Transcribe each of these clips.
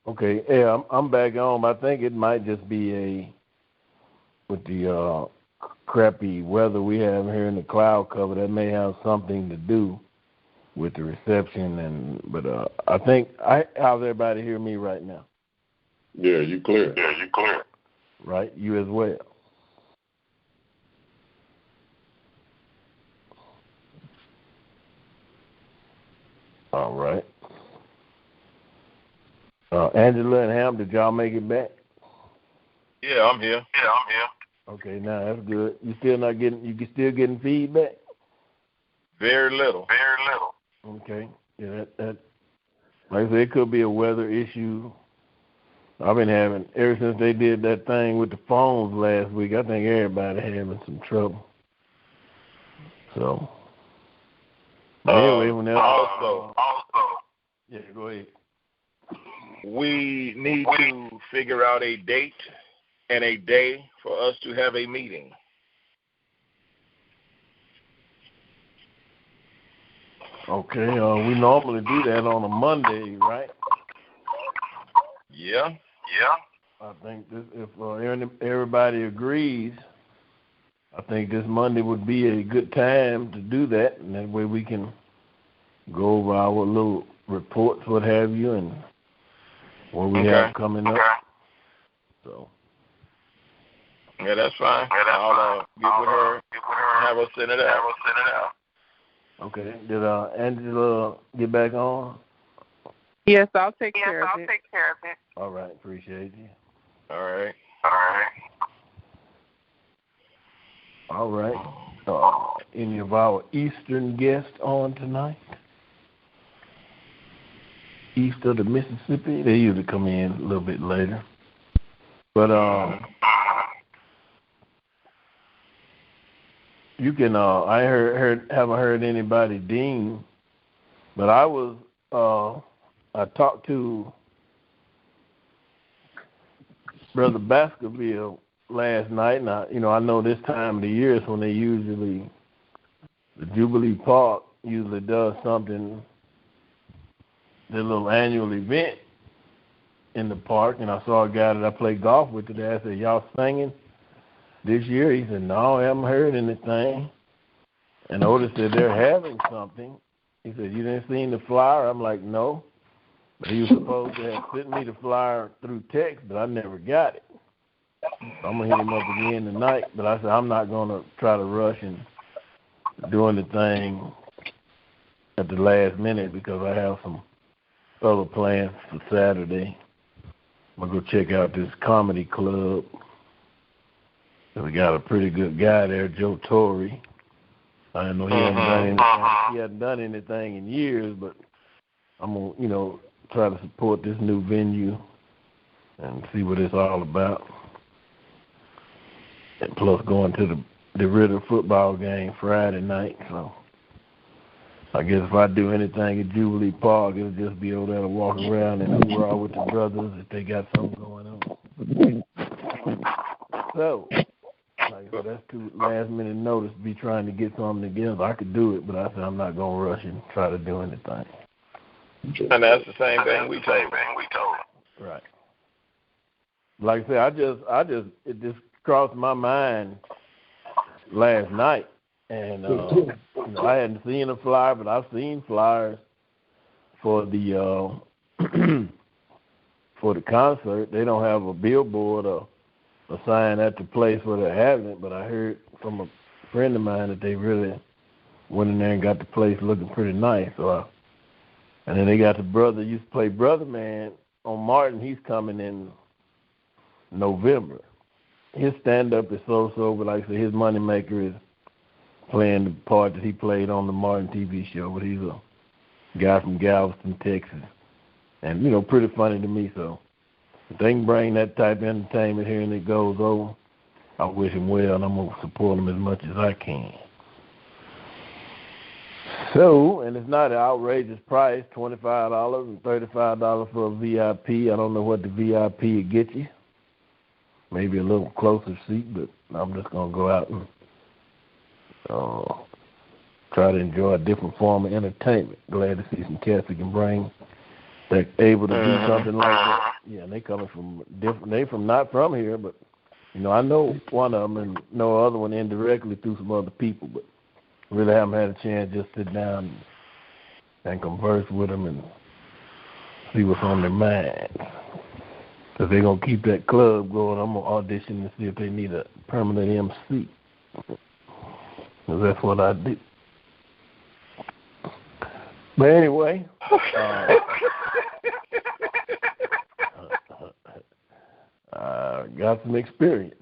Okay, yeah, I'm back home. I think it might just be with the crappy weather we have here in the cloud cover. That may have something to do with the reception. But I think how's everybody hear me right now? Yeah, you clear. Right, you as well. All right. Angela and Ham, did y'all make it back? Yeah, I'm here. Okay, now that's good. You still getting feedback? Very little. Okay. Yeah, that like I said, it could be a weather issue. I've been having ever since they did that thing with the phones last week. I think everybody having some trouble. So anyway, when also, yeah, go ahead. We need to figure out a date and a day for us to have a meeting. Okay, we normally do that on a Monday, right? Yeah. I think if everybody agrees, I think this Monday would be a good time to do that, and that way we can go over our little reports, what have you, and what we have coming up. So. Yeah, that's fine. I'll get with her and have her send it out. Okay. Did Angela get back on? Yes, I'll take care of it. All right. Appreciate you. All right. All right. Any of our Eastern guests on tonight? East of the Mississippi? They usually come in a little bit later. But you can. I haven't heard anybody ding, but I talked to Brother Baskerville last night, and I know this time of the year is when the Jubilee Park usually does something, their little annual event in the park, and I saw a guy that I played golf with today. I said, y'all singing this year? He said, no, I haven't heard anything. And Otis said, they're having something. He said, you didn't see the flyer? I'm like, no. But he was supposed to have sent me the flyer through text, but I never got it. So I'm going to hit him up again tonight. But I said, I'm not going to try to rush and doing the thing at the last minute because I have some other plans for Saturday. I'm going to go check out this comedy club. We got a pretty good guy there, Joe Torre. I know he hadn't done anything in years, but I'm going to, try to support this new venue and see what it's all about. And plus going to the Ritter football game Friday night. So I guess if I do anything at Jubilee Park, it'll just be over there to walk around and hoorah with the brothers if they got something going on. So, like I said, that's too last minute notice to be trying to get something together. I could do it, but I said I'm not going to rush and try to do anything. And that's the same thing we told. Right. Like I said, it just crossed my mind last night, and I hadn't seen a flyer, but I've seen flyers for the for the concert. They don't have a billboard or a sign at the place where they're having it, but I heard from a friend of mine that they really went in there and got the place looking pretty nice. And then they got the brother used to play Brother Man on Martin. He's coming in November. His stand-up is so-so, but like I said, his moneymaker is playing the part that he played on the Martin TV show. But he's a guy from Galveston, Texas, and pretty funny to me. So if they can bring that type of entertainment here and it goes over, I wish him well, and I'm gonna support him as much as I can. So, and it's not an outrageous price, $25 and $35 for a VIP. I don't know what the VIP would get you. Maybe a little closer seat, but I'm just going to go out and try to enjoy a different form of entertainment. Glad to see some cats that can bring, that able to do something like that. Yeah, they coming from different. They from not from here, but I know one of them and know other one indirectly through some other people, but really haven't had a chance to just sit down and converse with them and see what's on their mind. If they're going to keep that club going, I'm going to audition and see if they need a permanent MC. Because that's what I do. But anyway, I got some experience.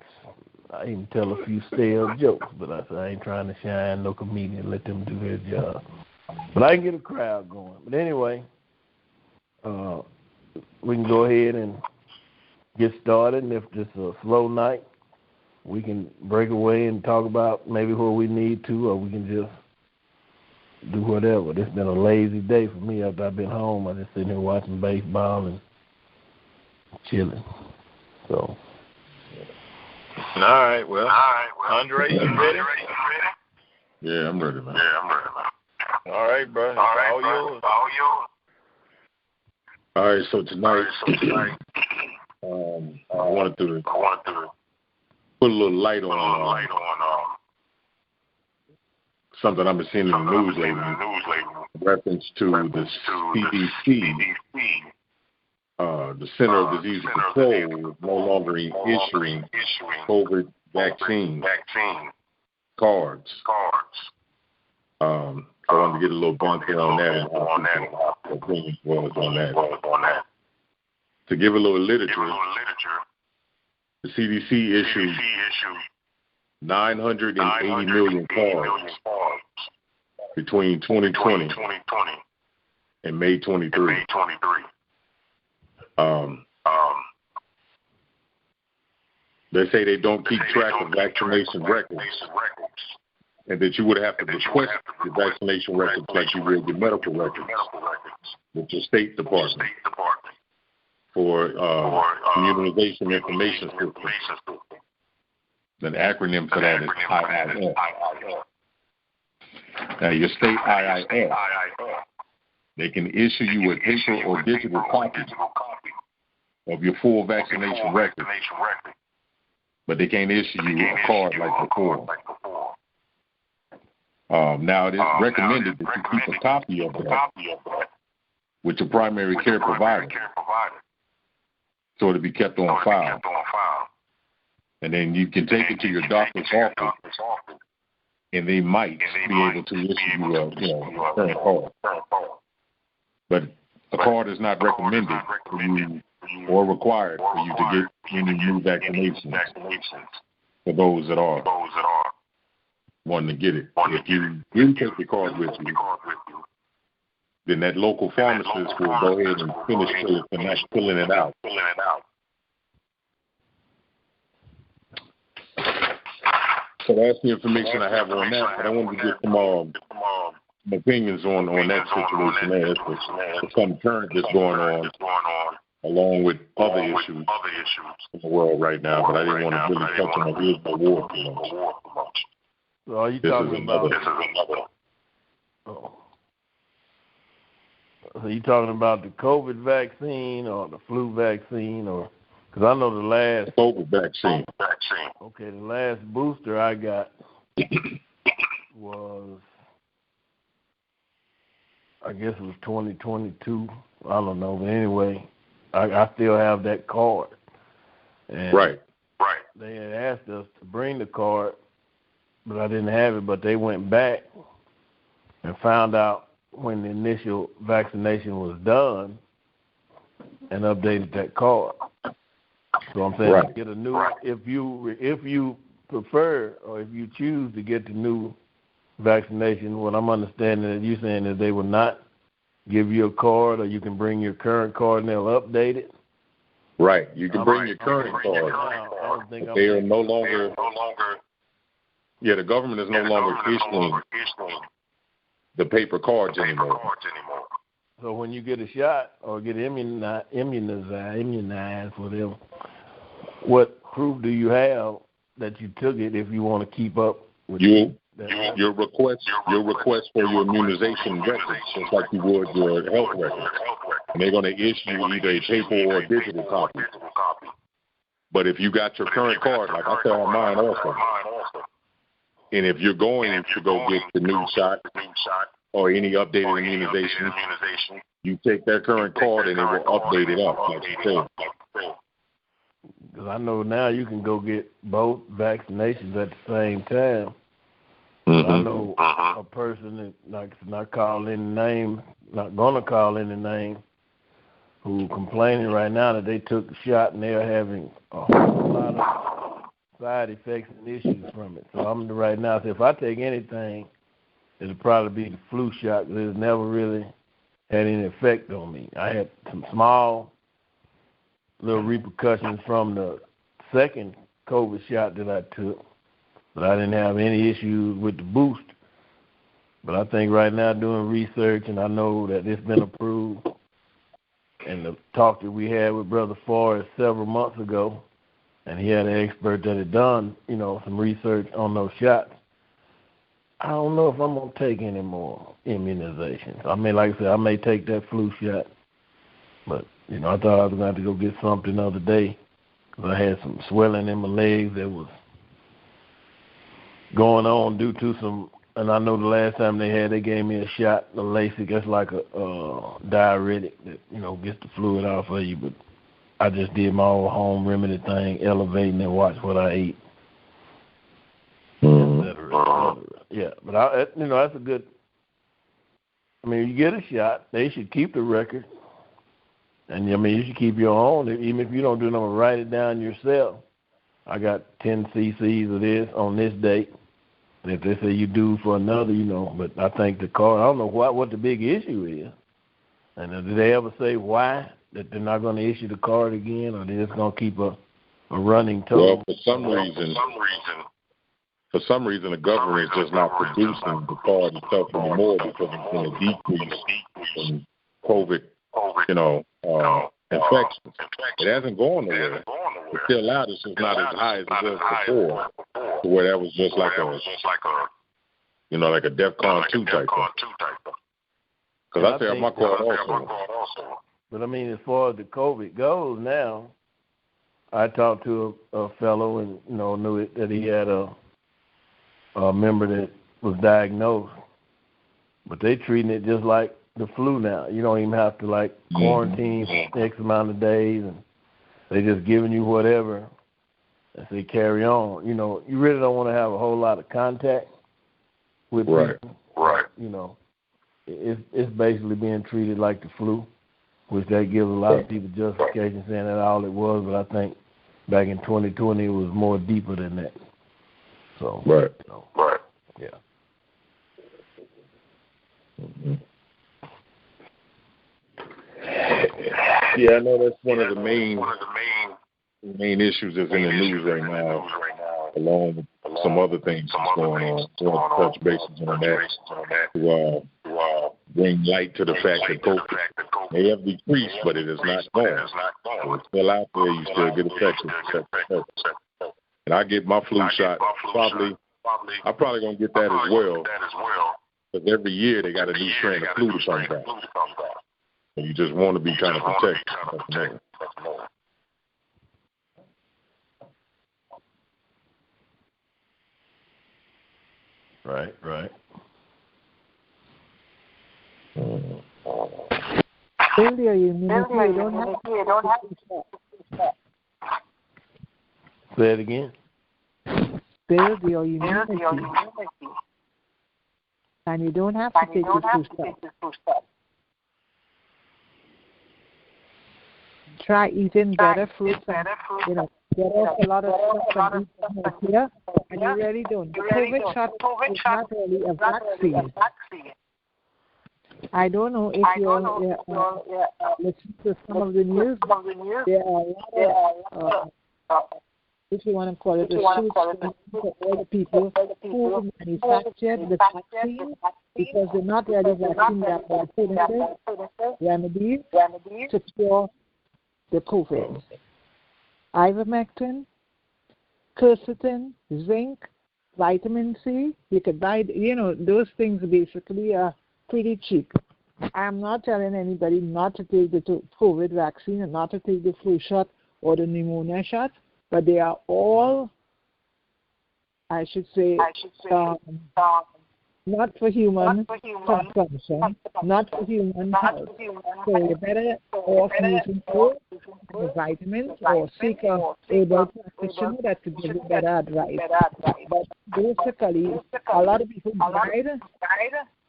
I even tell a few stale jokes, but I ain't trying to shine no comedian, let them do their job. But I can get a crowd going. But anyway, we can go ahead and get started. And if it's a slow night, we can break away and talk about maybe what we need to, or we can just do whatever. It's been a lazy day for me after I've been home. I'm just sitting here watching baseball and chilling. So. All right. Well, Andre, you ready? Yeah, I'm ready, man. All right, bro. All yours. All right, so tonight, I wanted to put a little light on something I've been seeing in the news lately, in reference to the CDC, the Center of Disease Control, is no longer issuing COVID vaccine cards. So I wanted to get a little bunker on that and opinion was on that. To give a little literature, the CDC issued 980 million cards between 2020 and May 23. They say they don't keep track of vaccination records, and that you would have to request the vaccination records like you would your medical records with your State Department for Immunization Information System. The acronym for that is IIS. Now, your state IIS, they can issue you a paper or digital copy of your full vaccination record, but they can't issue you a card like before. Now, it is recommended that you keep a copy of that with your primary care provider, so it'll be kept on file. And then you can take it to your doctor's office, and they might be able to issue you a current card. But a card is not recommended for you or required for you to get any new vaccinations for those that are wanting to get it. If you do take the card with you, then that local pharmacist will go ahead and finish filling it out. So that's the information I have on that, but I wanted to get some opinions on that situation there. There's some current that's going on, along with other issues in the world right now, but I didn't want to really touch on the war too much. So are you talking about? So you talking about the COVID vaccine or the flu vaccine, or because I know the last COVID vaccine. Okay, the last booster I got was, I guess it was 2022. I don't know, but anyway, I still have that card. And right. They had asked us to bring the card, but I didn't have it. But they went back and found out when the initial vaccination was done and updated that card. So I'm saying, get a new. If you prefer or if you choose to get the new vaccination, what I'm understanding that you're saying is they will not give you a card, or you can bring your current card and they'll update it. Right, you can bring your current card. They are no longer. Yeah, the government is no longer issuing the paper cards anymore. So when you get a shot or get immunized, whatever, what proof do you have that you took it if you want to keep up with your request for your immunization records, just like you would your health records. and they're going to issue either a paper or a digital copy. But if you got your current card, like I still have mine also, and if you're going to go get the new shot or any updated immunization, you take that current card and it will update it up, like you said. Because I know now you can go get both vaccinations at the same time. Mm-hmm. I know a person that not calling any name, not gonna call any name, who complaining right now that they took the shot and they're having a whole lot of side effects and issues from it. So I'm right now. So if I take anything, it'll probably be the flu shot because it's never really had any effect on me. I had some small little repercussions from the second COVID shot that I took. But I didn't have any issues with the boost. But I think right now doing research, and I know that it's been approved, and the talk that we had with Brother Forrest several months ago, and he had an expert that had done, some research on those shots. I don't know if I'm going to take any more immunizations. I mean, like I said, I may take that flu shot. But, I thought I was going to have to go get something the other day because I had some swelling in my legs that was going on due to some, and I know the last time they gave me a shot, the Lasix, that's like a diuretic that, gets the fluid out for you, but I just did my own home remedy thing, elevating and watch what I eat, et cetera, et cetera. Yeah, but, that's a good, you get a shot, they should keep the record, and, you should keep your own, even if you don't do nothing, write it down yourself. I got 10 cc's of this on this date. And if they say you do for another, but I think the card, I don't know what the big issue is. And did they ever say why, that they're not going to issue the card again, or they're just going to keep a running total? Well, for some reason, the government is just not producing the card itself anymore because it's been a decrease in COVID, infections. It hasn't gone nowhere. It's still out. It's just not as high as it was before, where that was just like a DEFCON 2 type thing. Because I have my card also. But as far as the COVID goes now, I talked to a fellow and knew that he had a member that was diagnosed, but they treating it just like the flu now. You don't even have to quarantine for X amount of days, and they just giving you whatever and say carry on. You really don't want to have a whole lot of contact with people. Right. It's basically being treated like the flu, which that gives a lot of people justification saying that all it was. But I think back in 2020 it was more deeper than that. So right. Yeah. Mm-hmm. Yeah, I know that's one of the main issues that's in the news right now, along with some other things that's going on. So I want to touch bases on that to bring light to the fact that COVID may have decreased, but it is not gone. So it's still out there. You still get affected. And I get my flu shot. I'm probably going to get that as well. Because every year they got a new strain of flu to come back. And you just want to be kind of protected. Right. Earlier, you don't have to. Say it again. Build your immunity. And you don't have to take the flu shot. Try eating better fruits and, get off a lot of stuff and eat healthier, and you really don't. The COVID shot is not really a vaccine. I don't know if you're listening to some of the news. There are a lot of, if you want to call it, a suit for all the people who manufactured the vaccine because they're not really vaccine, they are alternative remedies to cure the COVID. Ivermectin, quercetin, zinc, vitamin C. You could buy, those things basically are pretty cheap. I'm not telling anybody not to take the COVID vaccine and not to take the flu shot or the pneumonia shot, but they are all, I should say, not for human consumption, not for human health. So you're better off using the vitamins or seek a herbal practitioner that could give you better advice. But basically, a lot of people died.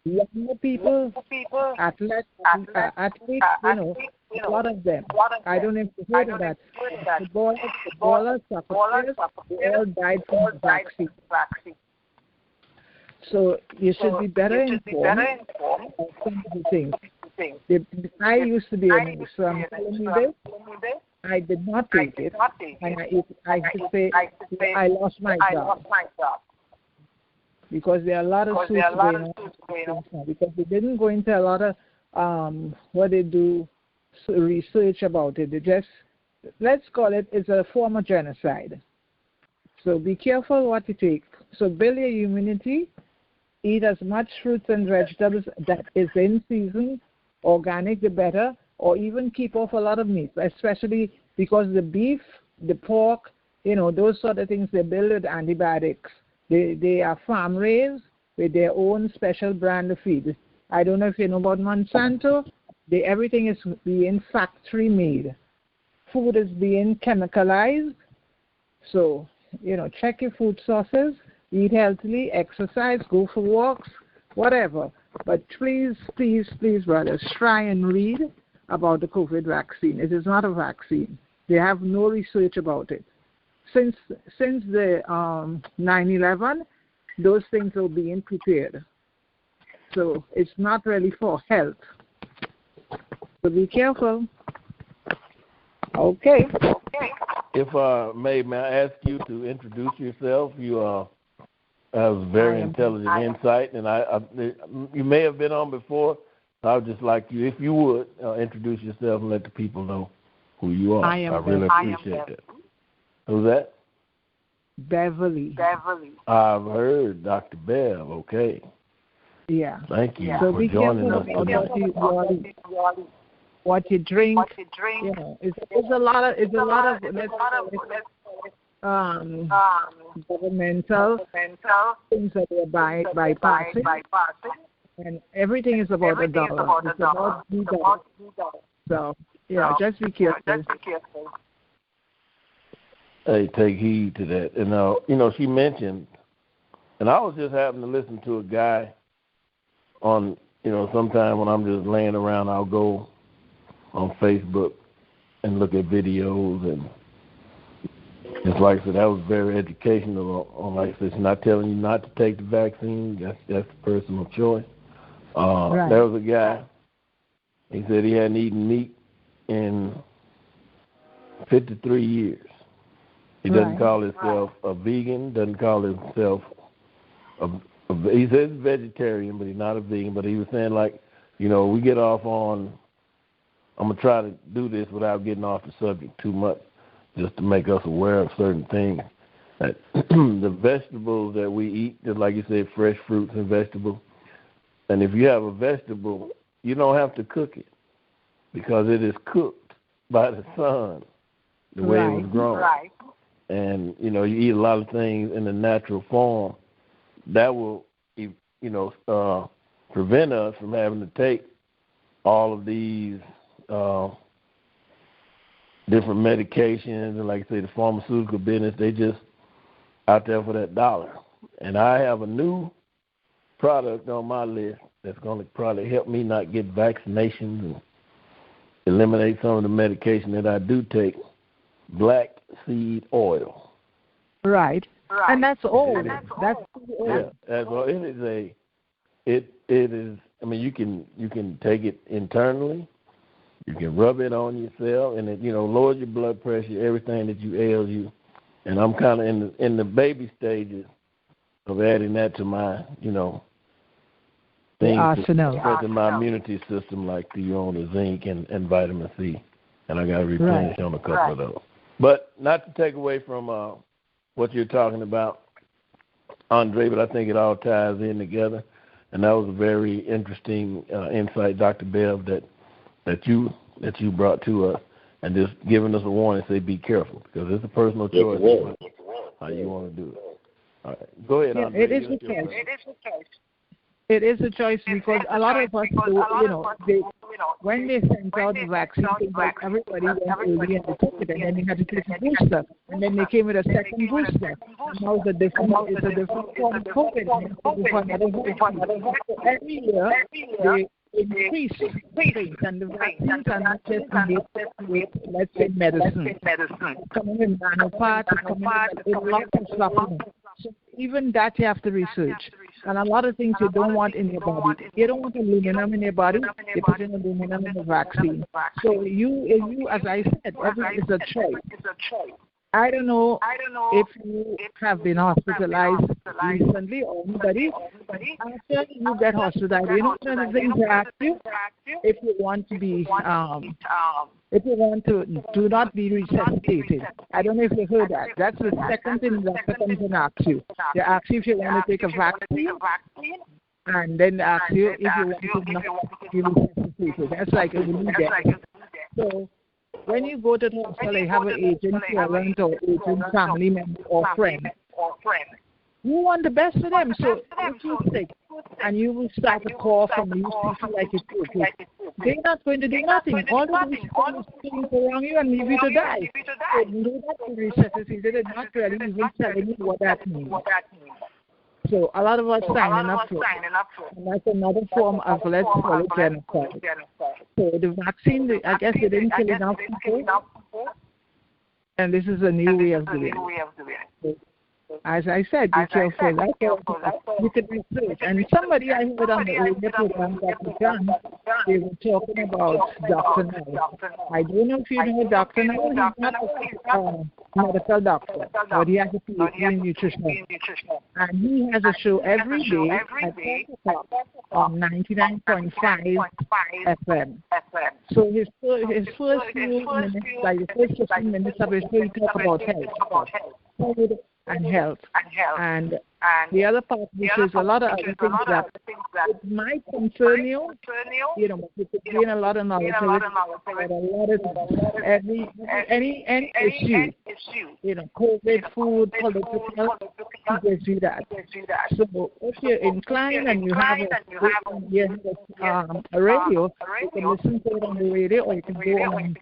Younger people, athletes, a lot of them. I don't know if you heard of that. Footballers, soccer players, they all died from the vaccine. So you should be better informed of some of the things. I used to be a nurse, so I'm telling you this. I did not take it, and I should say I lost my job. Because there are a lot of suits going on because they didn't go into a lot of what they do research about it. They just, let's call it's a form of genocide. So be careful what you take. So build your immunity. Eat as much fruits and vegetables that is in season, organic the better, or even keep off a lot of meat, especially because the beef, the pork, those sort of things, they build with antibiotics. They are farm raised with their own special brand of feed. I don't know if you know about Monsanto. Everything is being factory made. Food is being chemicalized. So, check your food sources, eat healthily, exercise, go for walks, whatever. But please, please, please, brothers, try and read about the COVID vaccine. It is not a vaccine. They have no research about it. Since the 9/11, those things are being prepared. So it's not really for health. So be careful. Okay. If may I ask you to introduce yourself? You have very intelligent insight, and you may have been on before. I would just like you, if you would, introduce yourself and let the people know who you are. I really appreciate that. Who's that? Beverly. I've heard Dr. Bev. Okay. Yeah. Thank you so for joining us. What you drink. It's a lot of governmental things that they're bypassing. And everything is about the dollar. It's about the dollar. So, just be careful. Hey, take heed to that. And, she mentioned, and I was just having to listen to a guy on, sometime when I'm just laying around, I'll go on Facebook and look at videos. And it's like I said, that was very educational. Like I said, not telling you not to take the vaccine. That's personal choice. Right. There was a guy, he said he hadn't eaten meat in 53 years. He doesn't call himself a vegan, doesn't call himself he says vegetarian, but he's not a vegan. But he was saying, we get off on, I'm going to try to do this without getting off the subject too much, just to make us aware of certain things. That the vegetables that we eat, just like you said, fresh fruits and vegetables, and if you have a vegetable, you don't have to cook it because it is cooked by the sun, the way it was grown. Right. And, you eat a lot of things in the natural form, that will, prevent us from having to take all of these different medications. And like I say, the pharmaceutical business, they just out there for that dollar. And I have a new product on my list that's going to probably help me not get vaccinations and eliminate some of the medication that I do take. Black seed oil. Right. And that's old. That's old. Yeah, that's all. It is. I mean, you can take it internally. You can rub it on yourself, and it lowers your blood pressure, everything that ails you. And I'm kind of in the baby stages of adding that to my things to strengthen my immunity system, like the zinc and vitamin C. And I got to replenish on a couple of those. But not to take away from what you're talking about, Andre, but I think it all ties in together. And that was a very interesting insight, Dr. Bev, that you brought to us, and just giving us a warning, say be careful, because it's a personal choice how you want to do it. All right, go ahead, Andre. It is a choice. It is a choice because a lot of us, when they sent out the vaccine, everybody went early and they took it, and then they had to take a booster, and then they came with a second booster. Now it's a different form of COVID. So every year they increase things, and the vaccines are not just with, let's say, medicine. Coming in nanoparts, coming in a lot of supplements. So even that you have to research. And a lot of things you don't want in your body. You don't want aluminum in your body. You put in aluminum in the vaccine. So you, as I said, everything is a choice. I don't know if you have been hospitalized recently or anybody. After you get hospitalized, you know one of the things they ask you? If you want to be, do not be resuscitated. I don't know if you heard that. That's the second thing that comes and asks you. They ask you if you want to take a vaccine, and then ask you if you want to not be resuscitated. That's like a relief. So when you go to the hospital, you have an agent, parent, or agent, family member, or friend. You want the best for them. So if you're sick and you will start to cough and you feel like it's okay, they're not going to do nothing. All of these things around you and leave you to die. So they're not resuscitated. They're not really even telling you what that means. So a lot of us signing up for it. And that's another form of, let's call it, genocide. So the vaccine, I guess they didn't kill enough people. And this is a new way of doing it. As I said, be careful. You can research. And somebody I heard on the radio program, Dr. John, they were talking about Dr. Now. I don't know if you know Dr. Now. He's not a medical doctor, but he has a PhD in nutrition. And he has a show every day at 10 o'clock on 99.5 FM. So his first few minutes, like the first 15 minutes of his show, he talks about health. And health. And the other part, which is a lot of other things that it might concern you, but you could gain a lot of knowledge about a lot of any issue, COVID, food, political, you can do that. So if you're inclined and you have a radio, you can listen to it on the radio, or you can go on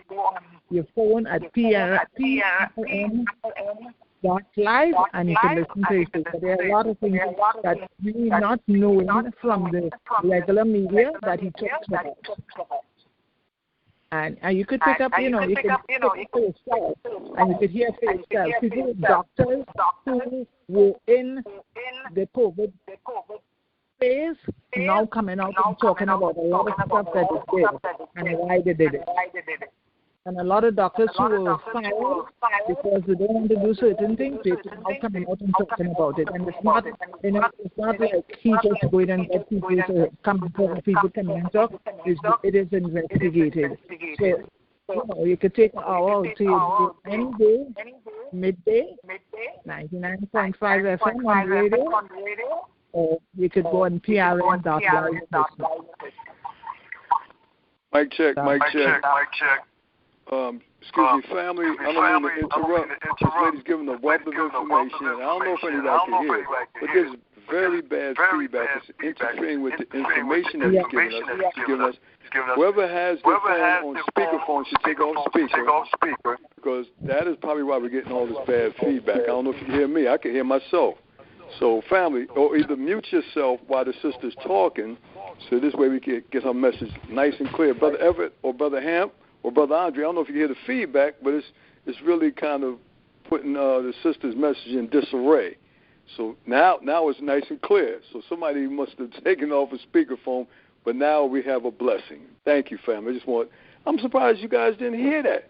your phone at PRM.live, and you can listen to it. But there are a lot of things that we not knowing from the regular media that he talks about. And you could pick up, you can pick up for yourself, and you could hear for yourself. People, doctors who were in the COVID phase, now coming out and talking about a lot of stuff that they did and why they did it. And a lot of doctors who were fired because they don't want to do certain things, they're now coming out and talking about it. And it's not, it's not like he just going and get people to come and talk. It is investigated. So you could take an hour to any day, midday, 99.5 FM on the radio, or you could go on PRN.live. Mic check. Excuse me, family, I don't mean to interrupt. This lady's giving a wealth of information, and I don't know if anybody can hear it, but there's very bad feedback. It's interfering with the information that he's giving us. Whoever has their phone on speakerphone should take off speaker, because that is probably why we're getting all this bad feedback. I don't know if you can hear me. I can hear myself. So, family, or either mute yourself while the sister's talking, so this way we can get our message nice and clear. Brother Everett or Brother Hamp or Brother Andre, I don't know if you hear the feedback, but it's really kind of putting the sister's message in disarray. So now it's nice and clear. So somebody must have taken off a speakerphone, but now we have a blessing. Thank you, family. I'm surprised you guys didn't hear that.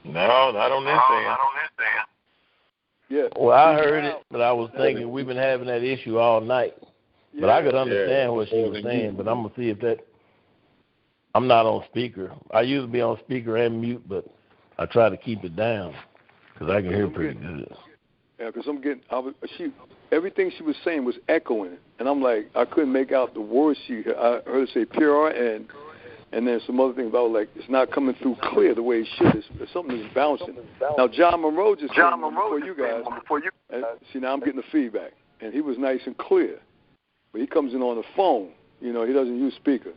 No, not on this end. Yeah. Well, I heard it, but I was thinking we've been having that issue all night. Yeah. But I could understand what she was saying, but I'm going to see if that – I'm not on speaker. I usually be on speaker and mute, but I try to keep it down because I can hear pretty good. because everything she was saying was echoing, and I'm like, I couldn't make out the words I heard her say PRN, and then some other things about like it's not coming through clear the way it should. Something is bouncing. Now John Monroe just came on before you guys. And see, now I'm getting the feedback, and he was nice and clear, but he comes in on the phone. He doesn't use speaker.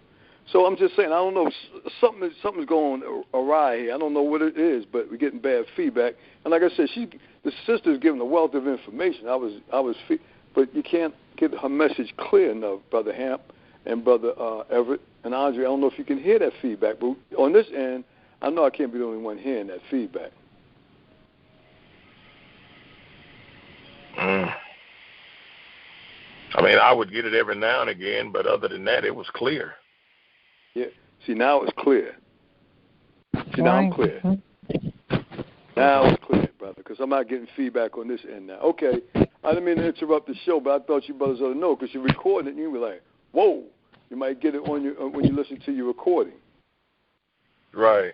So I'm just saying, I don't know, something's going awry here. I don't know what it is, but we're getting bad feedback. And like I said, the sister's giving a wealth of information. But you can't get her message clear enough, Brother Hamp and Brother Everett and Andre. I don't know if you can hear that feedback, but on this end, I know I can't be the only one hearing that feedback. I mean, I would get it every now and again, but other than that, it was clear. Yeah. See, now it's clear. Now I'm clear. Now it's clear, brother, because I'm not getting feedback on this end now. Okay, I didn't mean to interrupt the show, but I thought you brothers ought to know because you're recording it and you were like, whoa, you might get it on when you listen to your recording. Right.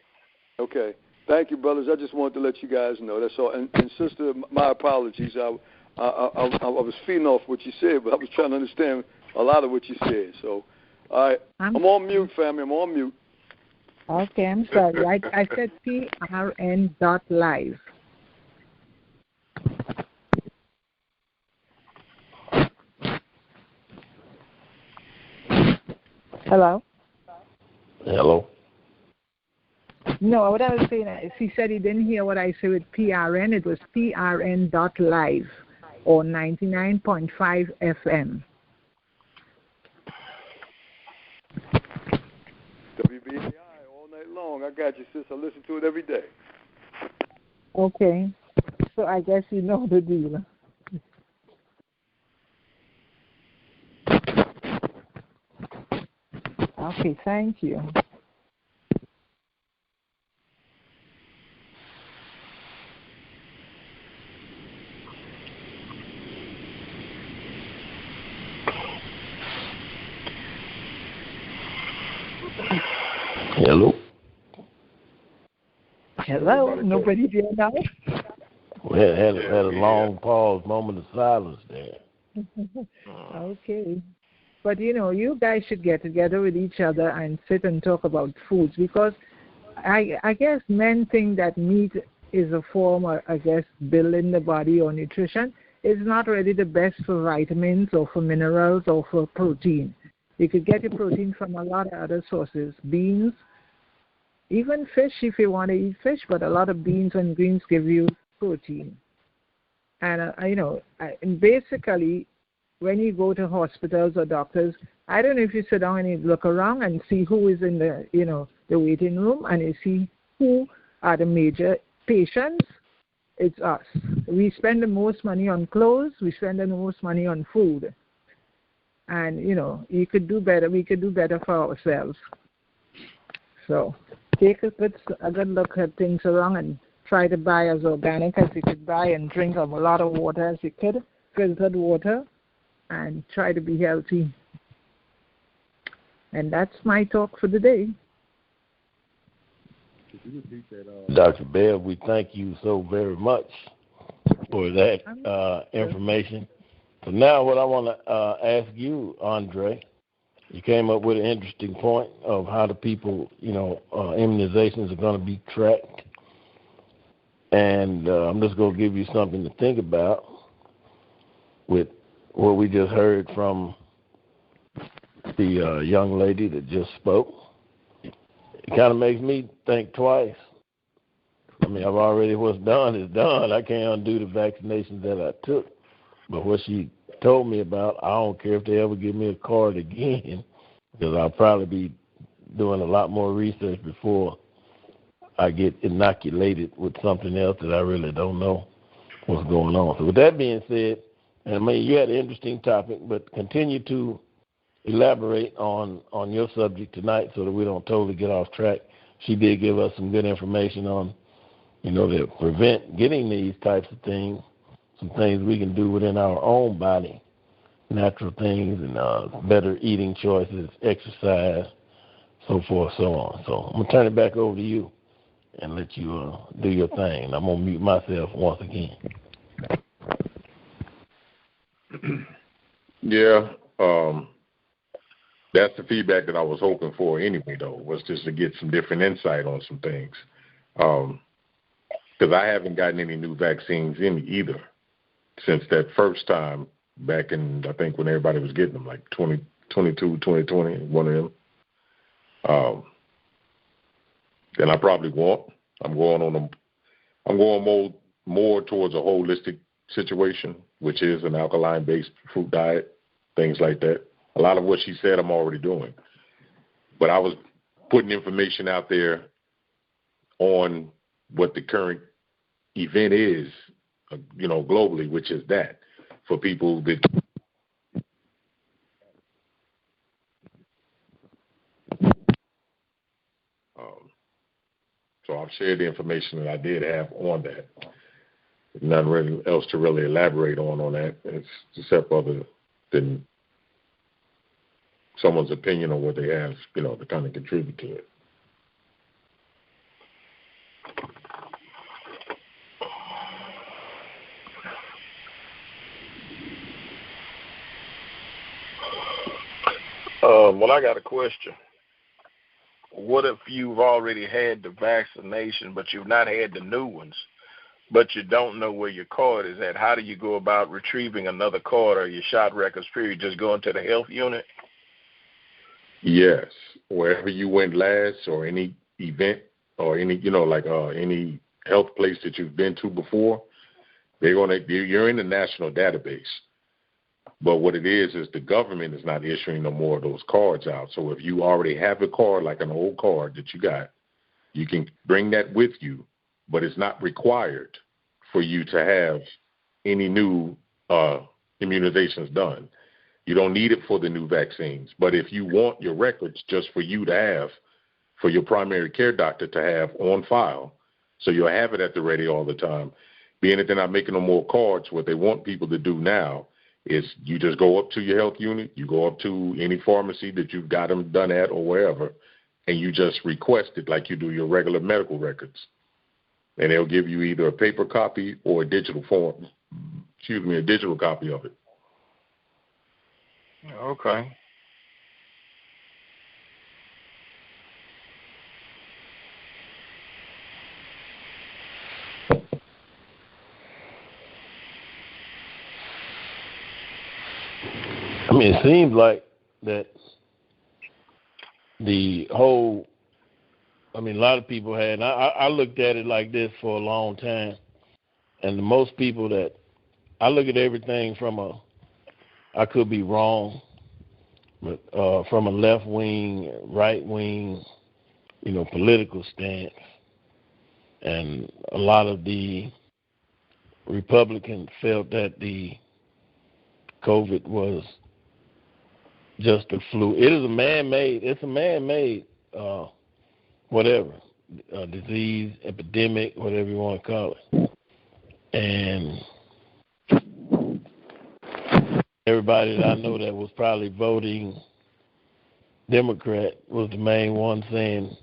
Okay. Thank you, brothers. I just wanted to let you guys know. That's all. And sister, my apologies. I was feeding off what you said, but I was trying to understand a lot of what you said. So, all right. I'm on mute, family. I'm on mute. Okay, I'm sorry. I said prn.live. Hello? Hello? No, what I was saying is he said he didn't hear what I said with PRN. It was prn.live or 99.5 FM. WBAI all night long. I got you, sis. I listen to it every day. Okay. So I guess you know the deal. Okay, thank you. Hello? Hello? Nobody there now? We had a long pause, moment of silence there. Okay. But, you guys should get together with each other and sit and talk about foods because I guess men think that meat is a form of, building the body or nutrition. It's not really the best for vitamins or for minerals or for protein. You could get your protein from a lot of other sources, beans, even fish if you want to eat fish, but a lot of beans and greens give you protein. And, and basically, when you go to hospitals or doctors, I don't know if you sit down and you look around and see who is in the, the waiting room and you see who are the major patients. It's us. We spend the most money on clothes. We spend the most money on food. And, you could do better. We could do better for ourselves. So take a good look at things around and try to buy as organic as you could buy and drink a lot of water as you could, filtered water, and try to be healthy. And that's my talk for the day. Dr. Bev, we thank you so very much for that information. So now what I want to ask you, Andre, you came up with an interesting point of how the people, immunizations are going to be tracked. And I'm just going to give you something to think about with what we just heard from the young lady that just spoke. It kind of makes me think twice. I mean, what's done is done. I can't undo the vaccinations that I took. But what she told me about, I don't care if they ever give me a card again, because I'll probably be doing a lot more research before I get inoculated with something else that I really don't know what's going on. So with that being said, I mean, you had an interesting topic, but continue to elaborate on your subject tonight so that we don't totally get off track. She did give us some good information on, to prevent getting these types of things, some things we can do within our own body, natural things and better eating choices, exercise, so forth, so on. So I'm going to turn it back over to you and let you do your thing. I'm going to mute myself once again. Yeah, that's the feedback that I was hoping for anyway, though, was just to get some different insight on some things. Because I haven't gotten any new vaccines in either since that first time back in, I think, when everybody was getting them, like 2022, 2020, one of them. Then I probably won't. I'm going more towards a holistic situation, which is an alkaline-based fruit diet, things like that. A lot of what she said I'm already doing. But I was putting information out there on what the current event is, globally, which is that for people that so I've shared the information that I did have on that. Nothing really else to really elaborate on that, except other than someone's opinion on what they have, to kind of contribute to it. Well, I got a question. What if you've already had the vaccination, but you've not had the new ones, but you don't know where your card is at? How do you go about retrieving another card or your shot records period? Just going to the health unit? Yes. Wherever you went last or any event or any, any health place that you've been to before, you're in the national database. But what it is the government is not issuing no more of those cards out. So if you already have a card, like an old card that you got, you can bring that with you, but it's not required for you to have any new immunizations done. You don't need it for the new vaccines. But if you want your records just for you to have, for your primary care doctor to have on file, so you'll have it at the ready all the time, being that they're not making no more cards, what they want people to do now is you just go up to your health unit, you go up to any pharmacy that you've got them done at or wherever, and you just request it like you do your regular medical records. And they'll give you either a paper copy or a digital copy of it. Okay. I mean, it seems like that the whole, a lot of people had, and I looked at it like this for a long time, and the most people that, I look at everything from I could be wrong, but from a left-wing, right-wing, political stance, and a lot of the Republicans felt that the COVID was just a flu. It is a man-made, disease, epidemic, whatever you want to call it. And everybody that I know that was probably voting Democrat was the main one saying,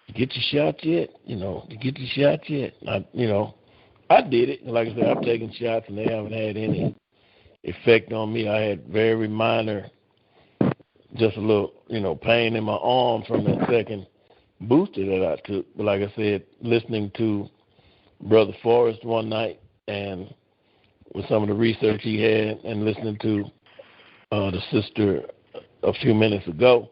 "You get your shot yet? You get your shot yet?" I did it. Like I said, I've taken shots and they haven't had any effect on me. I had very minor, just a little, pain in my arm from that second booster that I took. But like I said, listening to Brother Forrest one night and with some of the research he had and listening to the sister a few minutes ago,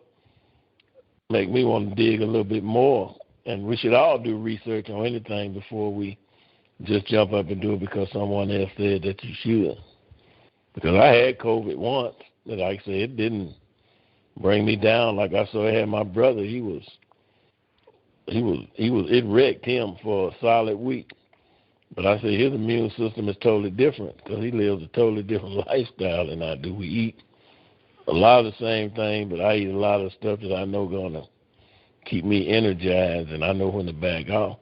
make me want to dig a little bit more. And we should all do research on anything before we just jump up and do it because someone else said that you should. Because I had COVID once, but like I said, it didn't bring me down like I saw I had my brother. It wrecked him for a solid week. But I said his immune system is totally different because he lives a totally different lifestyle than I do. We eat a lot of the same thing, but I eat a lot of stuff that I know going to keep me energized, and I know when to back off.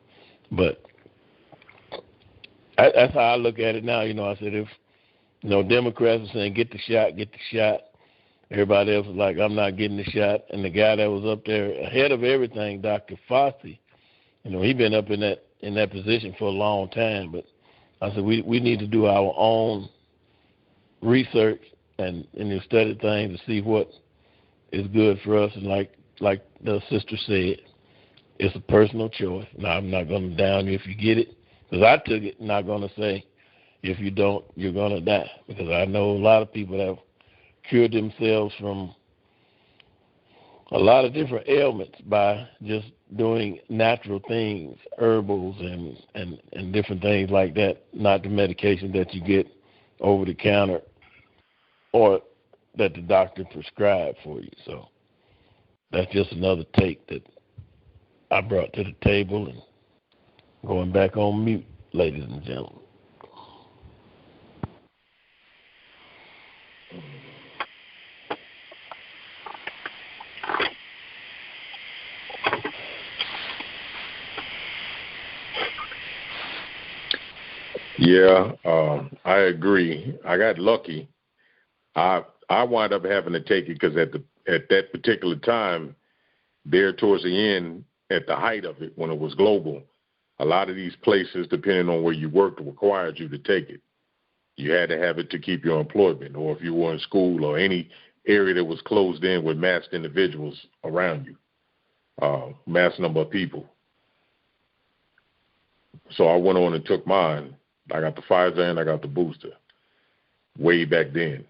But that's how I look at it now. I said if Democrats are saying get the shot. Everybody else was like, I'm not getting the shot. And the guy that was up there ahead of everything, Dr. Fauci, he been up in that position for a long time. But I said we need to do our own research and you study things to see what is good for us. And like the sister said, it's a personal choice. Now, I'm not going to down you if you get it, because I took it. I'm not going to say if you don't, you're going to die, because I know a lot of people that have cured themselves from a lot of different ailments by just doing natural things, herbals and different things like that, not the medication that you get over the counter or that the doctor prescribed for you. So that's just another take that I brought to the table, and going back on mute, ladies and gentlemen. Yeah, I agree. I got lucky. I wound up having to take it because at that particular time, there towards the end, at the height of it, when it was global, a lot of these places, depending on where you worked, required you to take it. You had to have it to keep your employment, or if you were in school or any area that was closed in with masked individuals around you, mass number of people. So I went on and took mine. I got the Pfizer and I got the booster way back then.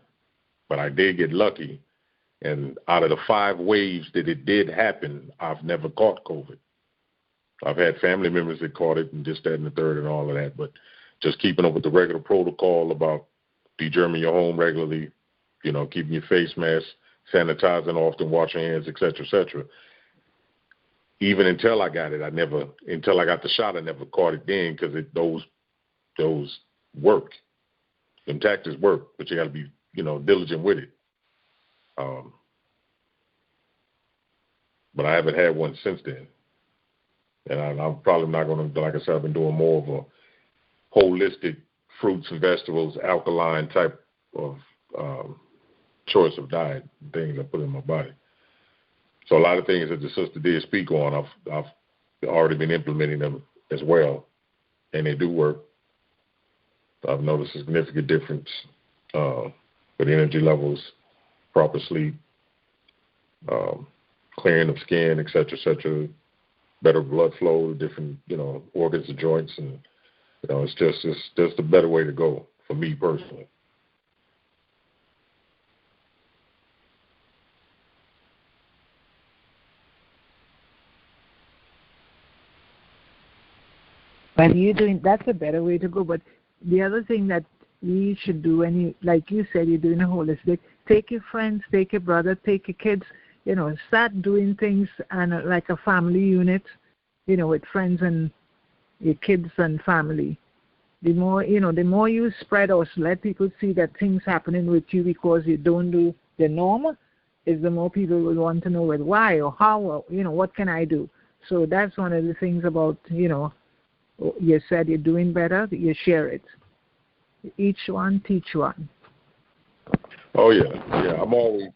But I did get lucky. And out of the 5 waves that it did happen, I've never caught COVID. I've had family members that caught it and this, that, and the third and all of that. But just keeping up with the regular protocol about degerming your home regularly, keeping your face mask, sanitizing often, washing hands, et cetera, even until I got it, until I got the shot, I never caught it then, because those work. Them tactics work, but you got to be, diligent with it. But I haven't had one since then. And I'm probably not going to, like I said, I've been doing more of a holistic fruits and vegetables, alkaline type of choice of diet, things I put in my body. So a lot of things that the sister did speak on, I've already been implementing them as well, and they do work. I've noticed a significant difference with energy levels, proper sleep, clearing of skin, et cetera, better blood flow to different, organs and joints, and it's just a better way to go for me personally. But that's a better way to go. But the other thing that we should do, like you said, you're doing a holistic, take your friends, take your brother, take your kids, start doing things and like a family unit, with friends and your kids and family. The more you spread out, let people see that things happening with you because you don't do the norm, is the more people will want to know why or how, or, what can I do? So that's one of the things about, you said you're doing better, you share it. Each one, teach one. Oh, yeah. I'm always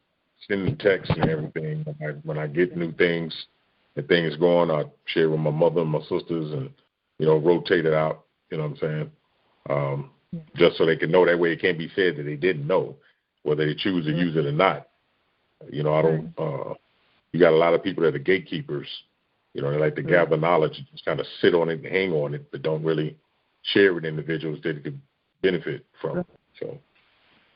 sending texts and everything. When I get new things and things going, I share with my mother and my sisters and, rotate it out, you know what I'm saying? Just so they can know. That way it can't be said that they didn't know, whether they choose to use it or not. I don't, you got a lot of people that are gatekeepers. They like to gather knowledge and just kind of sit on it and hang on it, but don't really share with individuals that it could benefit from. So,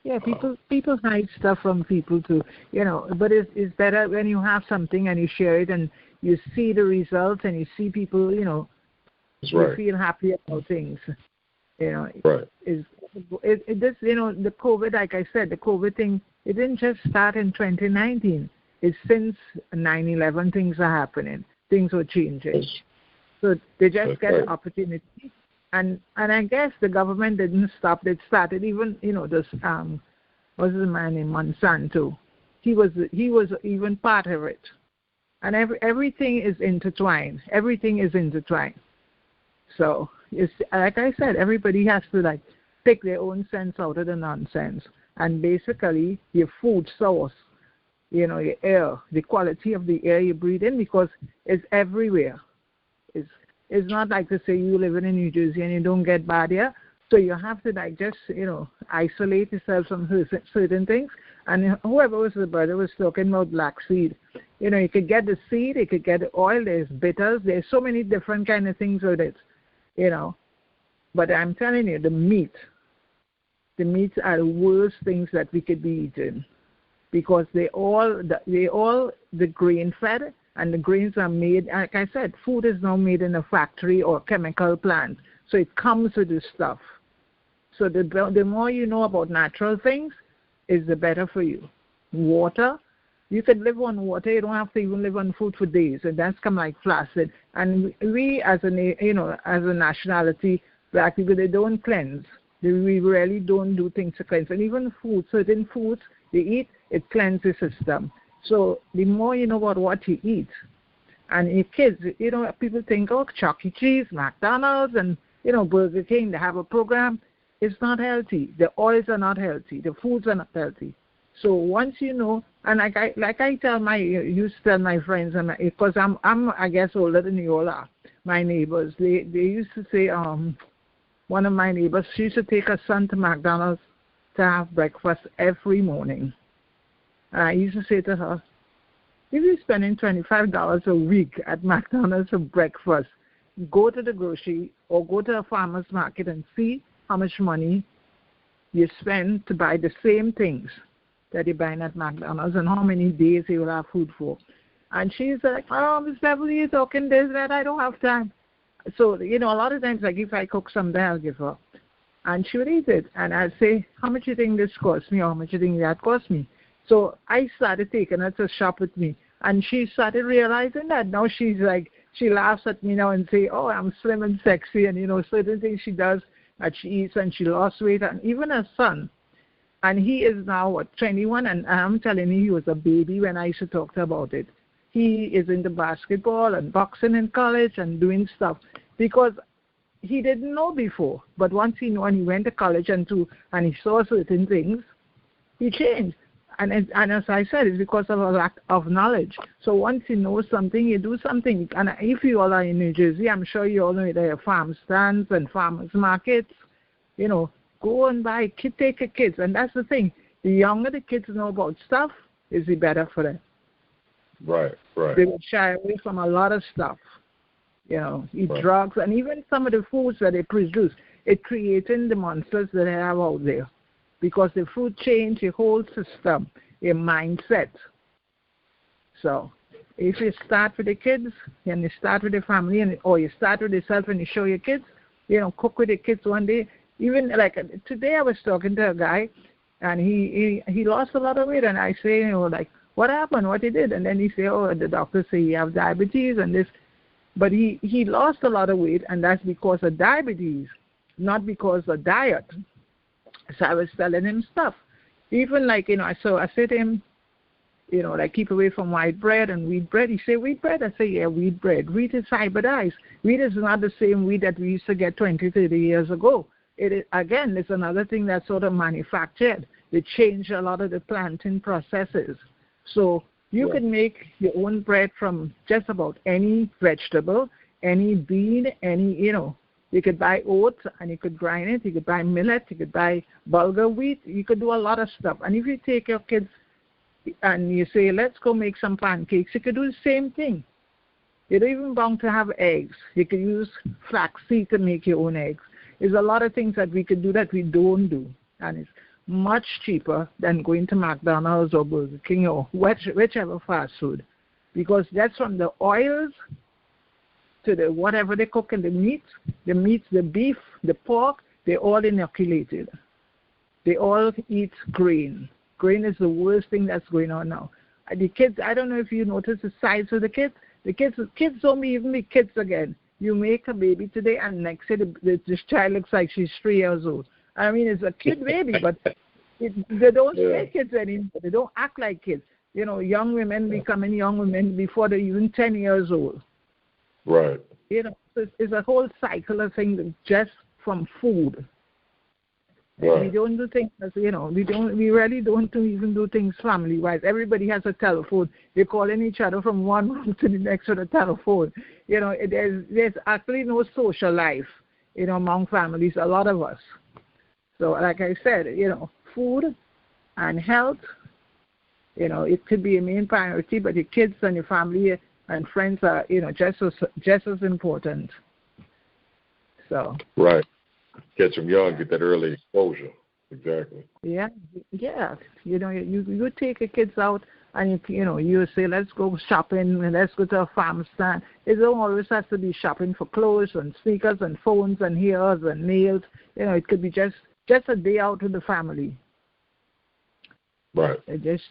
yeah, people hide stuff from people too, but it's better when you have something and you share it and you see the results and you see people, That's right. You feel happy about things. Right. It does, the COVID, like I said, the COVID thing, it didn't just start in 2019. It's since 9/11 things are happening. Things were changing. So they just get an opportunity. And I guess the government didn't stop. It started even, this, what's the man named Monsanto? He was even part of it. And everything is intertwined. Everything is intertwined. So, it's, like I said, everybody has to, take their own sense out of the nonsense. And basically, your food source, your air, the quality of the air you breathe in, because it's everywhere. It's not like to say you living in New Jersey and you don't get bad air. So you have to just, isolate yourself from certain things. And whoever was the brother was talking about black seed. You could get the seed, you could get the oil, there's bitters, there's so many different kind of things with it, But I'm telling you, the meats are the worst things that we could be eating because they all the grain fed, and the grains are made, like I said, food is now made in a factory or chemical plant. So it comes with this stuff. So the more you know about natural things, is the better for you. Water, you could live on water. You don't have to even live on food for days, and that's come like flaccid. And we, as a nationality, black people, they don't cleanse. We really don't do things to cleanse. And even food, certain foods they eat, it cleanses the system. So the more you know about what you eat, and your kids, people think, oh, Chuck E. Cheese, McDonald's, and Burger King, they have a program. It's not healthy. The oils are not healthy. The foods are not healthy. So once you know, and like I used to tell my friends, and because I'm I guess older than you all are, my neighbors, they used to say, one of my neighbors, she used to take her son to McDonald's to have breakfast every morning. And I used to say to her, if you're spending $25 a week at McDonald's for breakfast, go to the grocery or go to a farmer's market and see how much money you spend to buy the same things that you're buying at McDonald's and how many days you will have food for. And she's like, oh, Miss Beverly, you're talking this, that, I don't have time. So, a lot of times, like if I cook something, I'll give her. And she would eat it. And I'd say, how much do you think this cost me? How much do you think that cost me? So I started taking her to shop with me. And she started realizing that. Now she's like, she laughs at me now and say, oh, I'm slim and sexy. And, certain things she does that she eats, and she lost weight. And even her son, and he is now, 21, and I'm telling you, he was a baby when I used to talk to her about it. He is into basketball and boxing in college and doing stuff because he didn't know before. But once he knew and he went to college and he saw certain things, he changed. And as I said, it's because of a lack of knowledge. So once you know something, you do something. And if you all are in New Jersey, I'm sure you all know there are farm stands and farmers markets. Go and buy, take your kids. And that's the thing. The younger the kids know about stuff, is the better for them. Right. They will shy away from a lot of stuff. Eat drugs, and even some of the foods that they produce, it creating the monsters that they have out there. Because the food change your whole system, your mindset. So if you start with the kids, and you start with the family, or you start with yourself and you show your kids, cook with the kids one day. Even like today I was talking to a guy, and he lost a lot of weight, and I say, like, what happened, what he did? And then he say, oh, the doctor say he have diabetes and this. But he lost a lot of weight, and that's because of diabetes, not because of diet. So I was telling him stuff. Even like, I said to him, like keep away from white bread and wheat bread. He said, wheat bread? I say, yeah, wheat bread. Wheat is hybridized. Wheat is not the same wheat that we used to get 20, 30 years ago. It is, again, it's another thing that's sort of manufactured. They change a lot of the planting processes. So you can make your own bread from just about any vegetable, any bean, any, you could buy oats and you could grind it. You could buy millet. You could buy bulgur wheat. You could do a lot of stuff. And if you take your kids and you say, let's go make some pancakes, you could do the same thing. You don't even bound to have eggs. You could use flaxseed to make your own eggs. There's a lot of things that we could do that we don't do. And it's much cheaper than going to McDonald's or Burger King or whichever fast food. Because that's from the oils to the whatever they cook in the meat, the beef, the pork, they're all inoculated. They all eat grain. Grain is the worst thing that's going on now. The kids, I don't know if you notice the size of the kids. The kids don't even be kids again. You make a baby today, and next day this child looks like she's 3 years old. I mean, it's a kid baby, but they don't say kids anymore. They don't act like kids. Young women becoming young women before they're even 10 years old. Right. It's a whole cycle of things just from food. Right. We don't do things, we really don't even do things family-wise. Everybody has a telephone. They're calling each other from one room to the next on a telephone. There's actually no social life, among families, a lot of us. So, like I said, food and health, it could be a main priority, but your kids and your family and friends are, just as important. So. Right. Catch them young, get that early exposure. Exactly. Yeah. You take your kids out and you say, let's go shopping and let's go to a farm stand. It don't always have to be shopping for clothes and sneakers and phones and hairs and nails. It could be just a day out with the family. Right. It just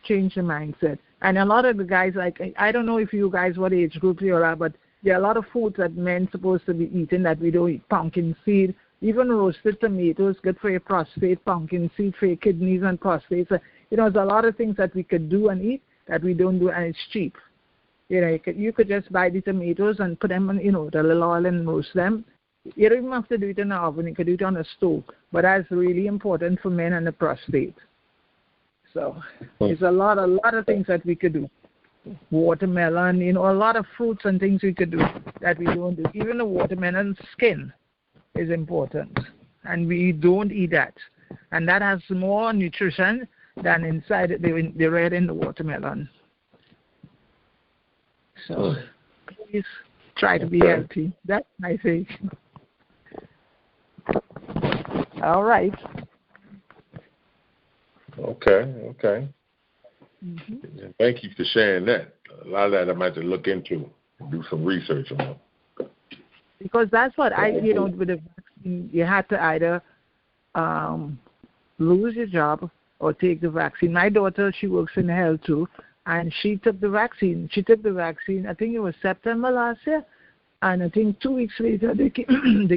change the mindset. And a lot of the guys, like, I don't know if you guys, what age group you are, but there are a lot of foods that men supposed to be eating that we don't eat. Pumpkin seed, even roasted tomatoes, good for your prostate. Pumpkin seed for your kidneys and prostate. So, there's a lot of things that we could do and eat that we don't do, and it's cheap. You could just buy the tomatoes and put them in, the little oil and roast them. You don't even have to do it in the oven. You could do it on a stove. But that's really important for men and the prostate. So there's a lot of things that we could do. Watermelon, a lot of fruits and things we could do that we don't do. Even the watermelon skin is important, and we don't eat that. And that has more nutrition than inside the red in the watermelon. So please try to be healthy. That's my thing. All right. Okay. Mm-hmm. Thank you for sharing that. A lot of that I might have to look into and do some research on. Because that's what with the vaccine, you had to either lose your job or take the vaccine. My daughter, she works in health too, and she took the vaccine. I think it was September last year, and I think 2 weeks later they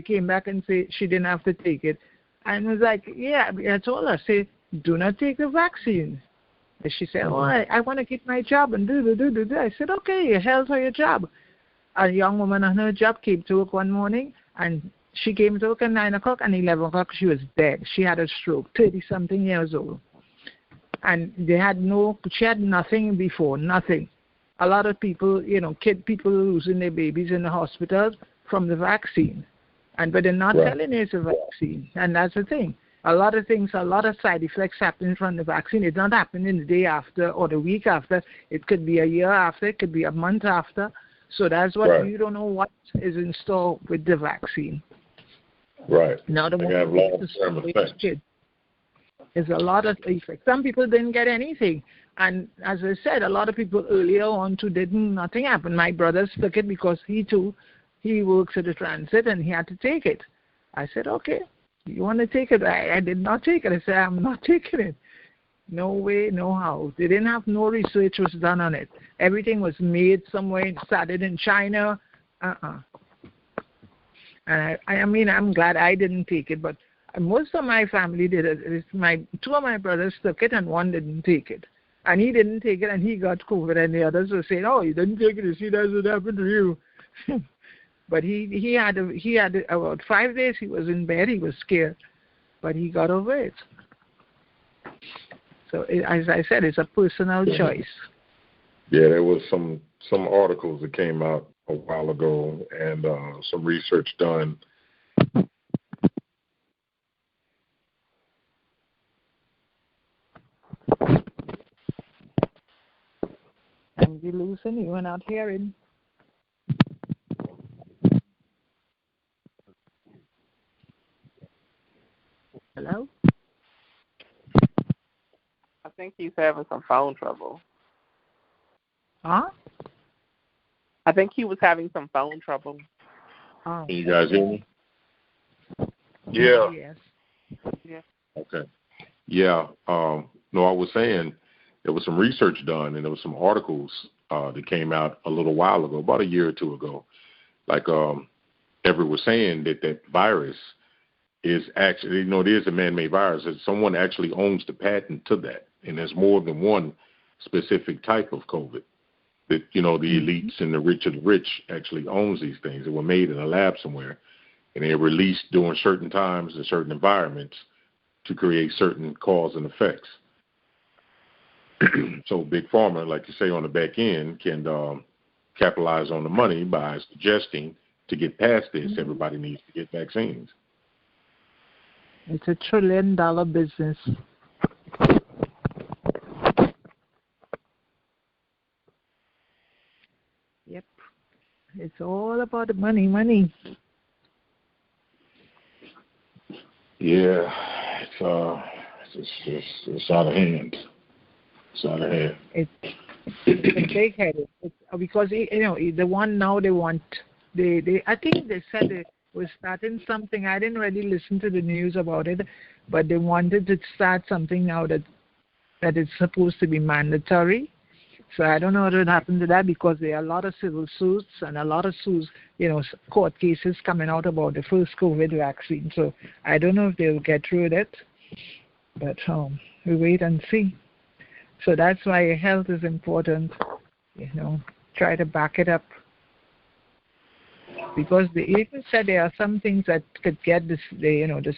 came back and said she didn't have to take it. And I was like, yeah, I told her, say, do not take the vaccine. And she said, I want to keep my job and do. I said, okay, your health or your job. A young woman on her job came to work one morning, and she came to work at 9 o'clock, and 11 o'clock she was dead. She had a stroke, 30-something years old. And she had nothing before, nothing. A lot of people, people losing their babies in the hospitals from the vaccine. But they're not telling you it's a vaccine. And that's the thing. A lot of side effects happen from the vaccine. It's not happening the day after or the week after. It could be a year after. It could be a month after. So that's what you don't know what is in store with the vaccine. Right. Now the they have long-term effects. There's a lot of effects. Some people didn't get anything. And as I said, a lot of people earlier on too nothing happened. My brother took it because he works at the transit and he had to take it. I said, okay, you want to take it? I did not take it. I said, I'm not taking it. No way, no how. They didn't have no research was done on it. Everything was made somewhere, started in China. And I'm glad I didn't take it, but most of my family did it. Two of my brothers took it and one didn't take it. And he didn't take it and he got COVID, and the others were saying, oh, you didn't take it, you see, that's what happened to you. But he had about 5 days he was in bed, he was scared, but he got over it. So as I said, it's a personal choice. Yeah, there was some articles that came out a while ago and some research done. And you losing, you are not hearing. Hello? I think he's having some phone trouble. Huh? I think he was having some phone trouble. Oh. Can you guys hear me? Yeah. Yes. Yeah. Okay. Yeah. No, I was saying there was some research done and there was some articles that came out a little while ago, about a year or two ago. Like Everett was saying that virus is actually, it is a man-made virus. That someone actually owns the patent to that, and there's more than one specific type of COVID. That the elites and the rich of the rich actually owns these things. They were made in a lab somewhere, and they're released during certain times in certain environments to create certain cause and effects. So Big Pharma, like you say, on the back end can capitalize on the money by suggesting to get past this, everybody needs to get vaccines. It's $1 trillion business. Yep. It's all about the money. Yeah, it's out of hand. It's out of hand. It's a big headache. Because the one now they want I think they said they were starting something. I didn't really listen to the news about it, but they wanted to start something now that it's supposed to be mandatory. So I don't know what would happen to that, because there are a lot of civil suits and a lot of court cases coming out about the first COVID vaccine. So I don't know if they'll get through with it, but we wait and see. So that's why health is important. Try to back it up. Because they even said there are some things that could get the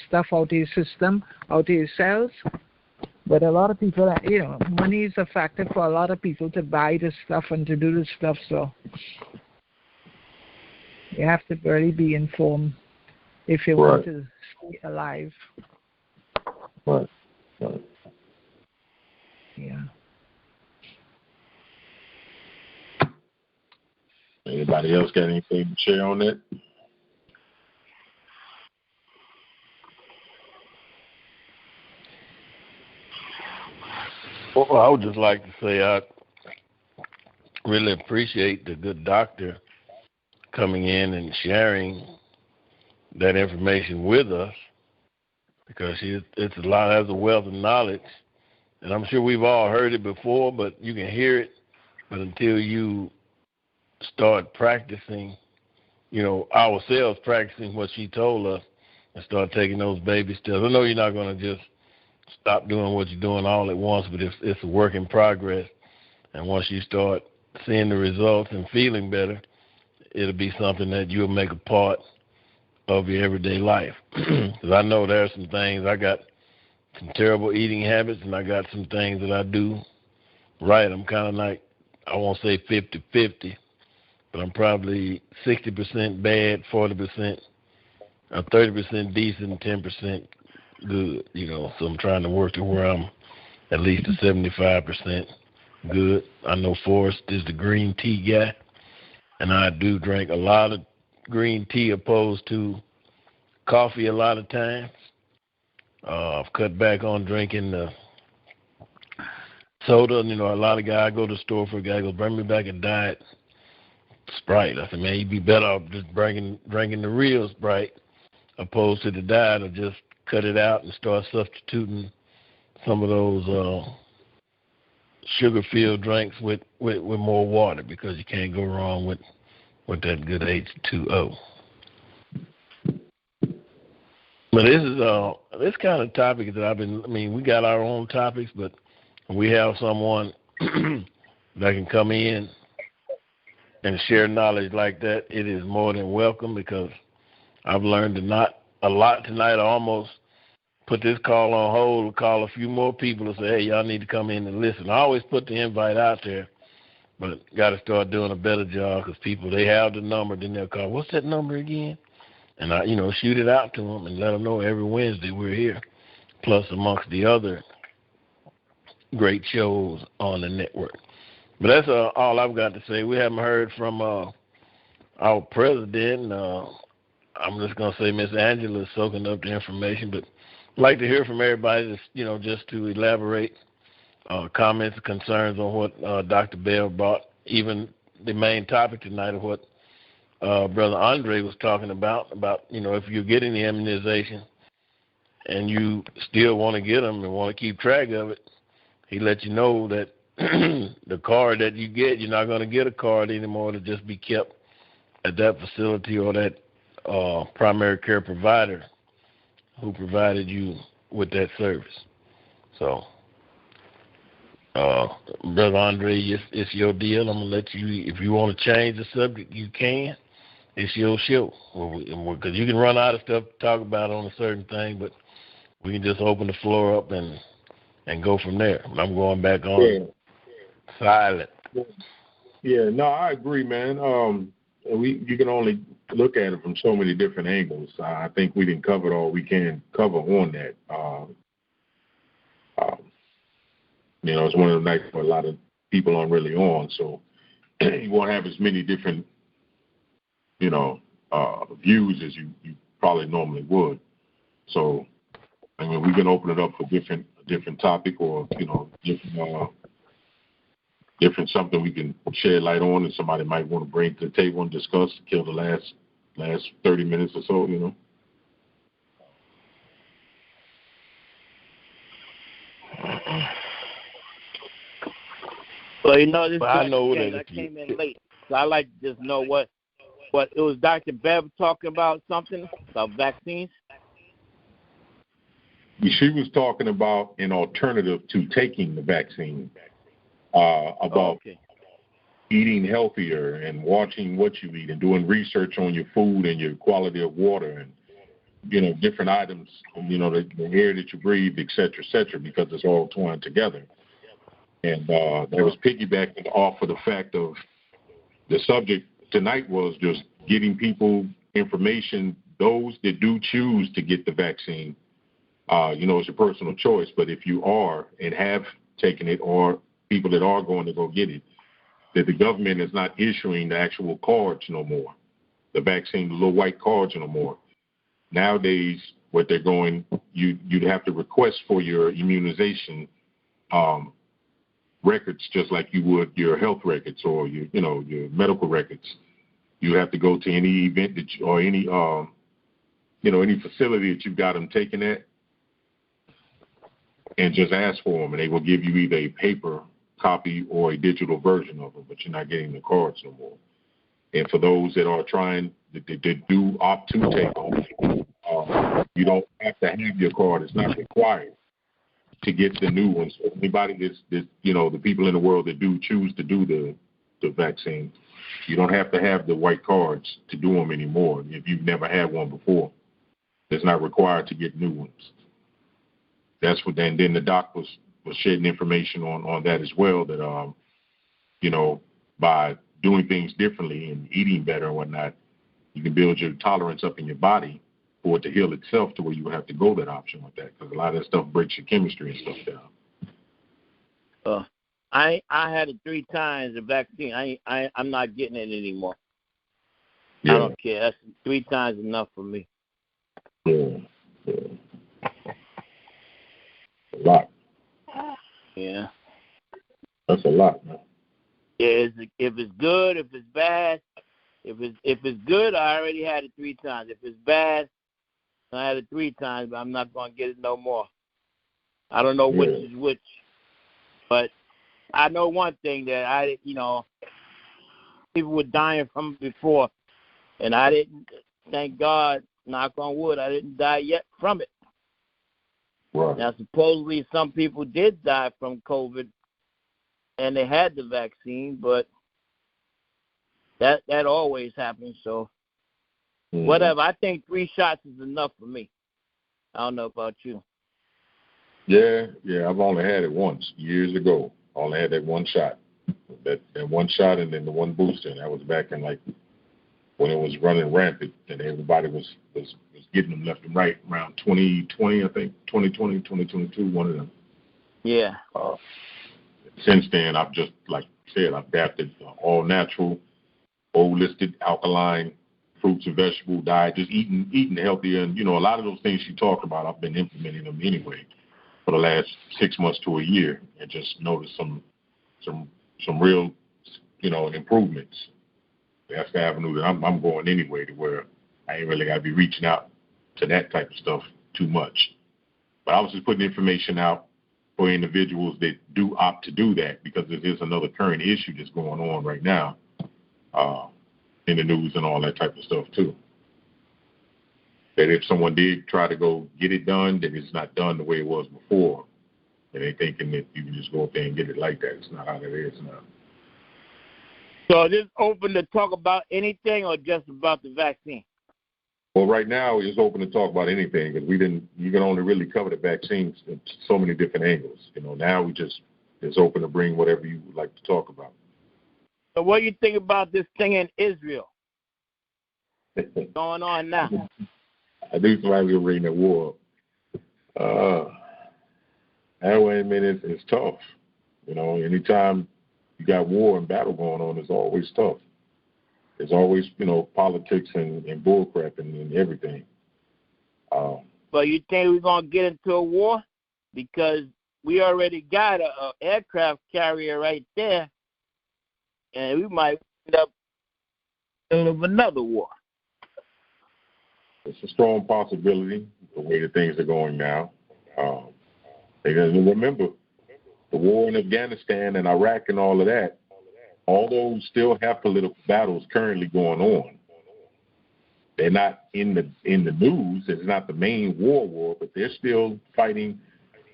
stuff out of your system, out of your cells. But a lot of people, money is a factor for a lot of people to buy the stuff and to do the stuff. So you have to really be informed if you want to stay alive. Right. Yeah. Anybody else got anything to share on that? Well, I would just like to say I really appreciate the good doctor coming in and sharing that information with us, because it's a lot, has a wealth of knowledge, and I'm sure we've all heard it before, but you can hear it, but until you start practicing, ourselves practicing what she told us and start taking those baby steps. I know you're not going to just stop doing what you're doing all at once, but it's a work in progress. And once you start seeing the results and feeling better, it'll be something that you'll make a part of your everyday life. Because I know there are some things, I got some terrible eating habits, and I got some things that I do right. I'm kind of like, I won't say 50-50, but I'm probably 60% bad, 40%, 30% decent, 10% good, so I'm trying to work to where I'm at least a 75% good. I know Forrest is the green tea guy, and I do drink a lot of green tea opposed to coffee a lot of times. I've cut back on drinking the soda. A lot of guys, I go to the store for a guy, goes, bring me back a diet Sprite. I said, man, you'd be better off just drinking the real Sprite opposed to the diet, or just cut it out and start substituting some of those sugar-filled drinks with more water, because you can't go wrong with that good H2O. But this kind of topic that we got our own topics, but we have someone that can come in and share knowledge like that, it is more than welcome, because I've learned a lot tonight. I almost put this call on hold, call a few more people and say, hey, y'all need to come in and listen. I always put the invite out there, but got to start doing a better job, because people, they have the number, then they'll call, what's that number again? And I, shoot it out to them and let them know every Wednesday we're here, plus amongst the other great shows on the network. But that's all I've got to say. We haven't heard from our president. I'm just going to say Miss Angela is soaking up the information, but I'd like to hear from everybody, just to elaborate comments, concerns on what Dr. Bell brought, even the main topic tonight of what Brother Andre was talking about, if you're getting the immunization and you still want to get them and want to keep track of it, he let you know that the card that you get, you're not going to get a card anymore to just be kept at that facility or that primary care provider who provided you with that service. So, Brother Andre, it's your deal. I'm going to let you, if you want to change the subject, you can. It's your show. Because you can run out of stuff to talk about on a certain thing, but we can just open the floor up and go from there. I'm going back on silent. Yeah, no, I agree, man. You can only look at it from so many different angles. I think we didn't cover all we can cover on that. It's one of the nights where a lot of people aren't really on, so you won't have as many different, views as you probably normally would. So, we can open it up for different topic or, different something we can shed light on and somebody might want to bring to the table and discuss, kill the last 30 minutes or so, Well, this I know that I came in late, so I like to just know what it was. Dr. Bev talking about something about vaccines. She was talking about an alternative to taking the vaccine, about eating healthier and watching what you eat and doing research on your food and your quality of water and, different items, the air that you breathe, et cetera, because it's all twined together. And that was piggybacking off of the fact of the subject tonight was just getting people information, those that do choose to get the vaccine. It's a personal choice, but if you are and have taken it or people that are going to go get it, that the government is not issuing the actual cards no more, the vaccine, the little white cards no more. Nowadays, what they're going, you'd have to request for your immunization records just like you would your health records or your medical records. You have to go to any event or any any facility that you've got them taken at and just ask for them, and they will give you either a paper copy or a digital version of them, but you're not getting the cards no more. And for those that are trying, that do opt to take them, you don't have to have your card. It's not required to get the new ones. So anybody that's the people in the world that do choose to do the vaccine, you don't have to have the white cards to do them anymore. If you've never had one before, it's not required to get new ones. That's what. And then the doc was shedding information on that as well. That by doing things differently and eating better and whatnot, you can build your tolerance up in your body for it to heal itself to where you have to go that option with that, because a lot of that stuff breaks your chemistry and stuff down. I had it 3 times the vaccine. I'm not getting it anymore. Yeah. I don't care. That's 3 times enough for me. Yeah. A lot. Yeah. That's a lot, man. Yeah, if it's good, if it's bad. If it's good, I already had it 3 times. If it's bad, I had it 3 times, but I'm not going to get it no more. I don't know which is which, but I know one thing that people were dying from before, and I didn't. Thank God, knock on wood, I didn't die yet from it. Right. Now, supposedly some people did die from COVID, and they had the vaccine, but that always happens. So, whatever. I think 3 shots is enough for me. I don't know about you. Yeah. I've only had it once years ago. I only had that 1 shot. That 1 shot and then the 1 booster. And that was back in when it was running rampant and everybody was getting them left and right around 2020, I think, 2020, 2022, one of them. Yeah. Since then, I've just, like I said, I've adapted all natural, holistic, alkaline fruits and vegetable diet, just eating healthier. And, a lot of those things you talk about, I've been implementing them anyway for the last 6 months to a year and just noticed some real, improvements. That's the avenue that I'm going anyway, to where I ain't really got to be reaching out to that type of stuff too much. But I was just putting information out for individuals that do opt to do that, because there is another current issue that's going on right now in the news and all that type of stuff too. That if someone did try to go get it done, that it's not done the way it was before. And they thinking that you can just go up there and get it like that. It's not how that is now. So is this open to talk about anything or just about the vaccine? Well, right now it's open to talk about anything, because you can only really cover the vaccines in so many different angles. Now it's open to bring whatever you would like to talk about. So what do you think about this thing in Israel? going on now? I do somebody will bring the war up. That way, it's tough. You know, anytime you got war and battle going on, it's always tough. There's always, politics and bullcrap and everything. But you think we're going to get into a war? Because we already got an aircraft carrier right there, and we might end up in another war. It's a strong possibility, the way that things are going now. Remember, the war in Afghanistan and Iraq and all of that, all those still have political battles currently going on. They're not in the news. It's not the main war, but they're still fighting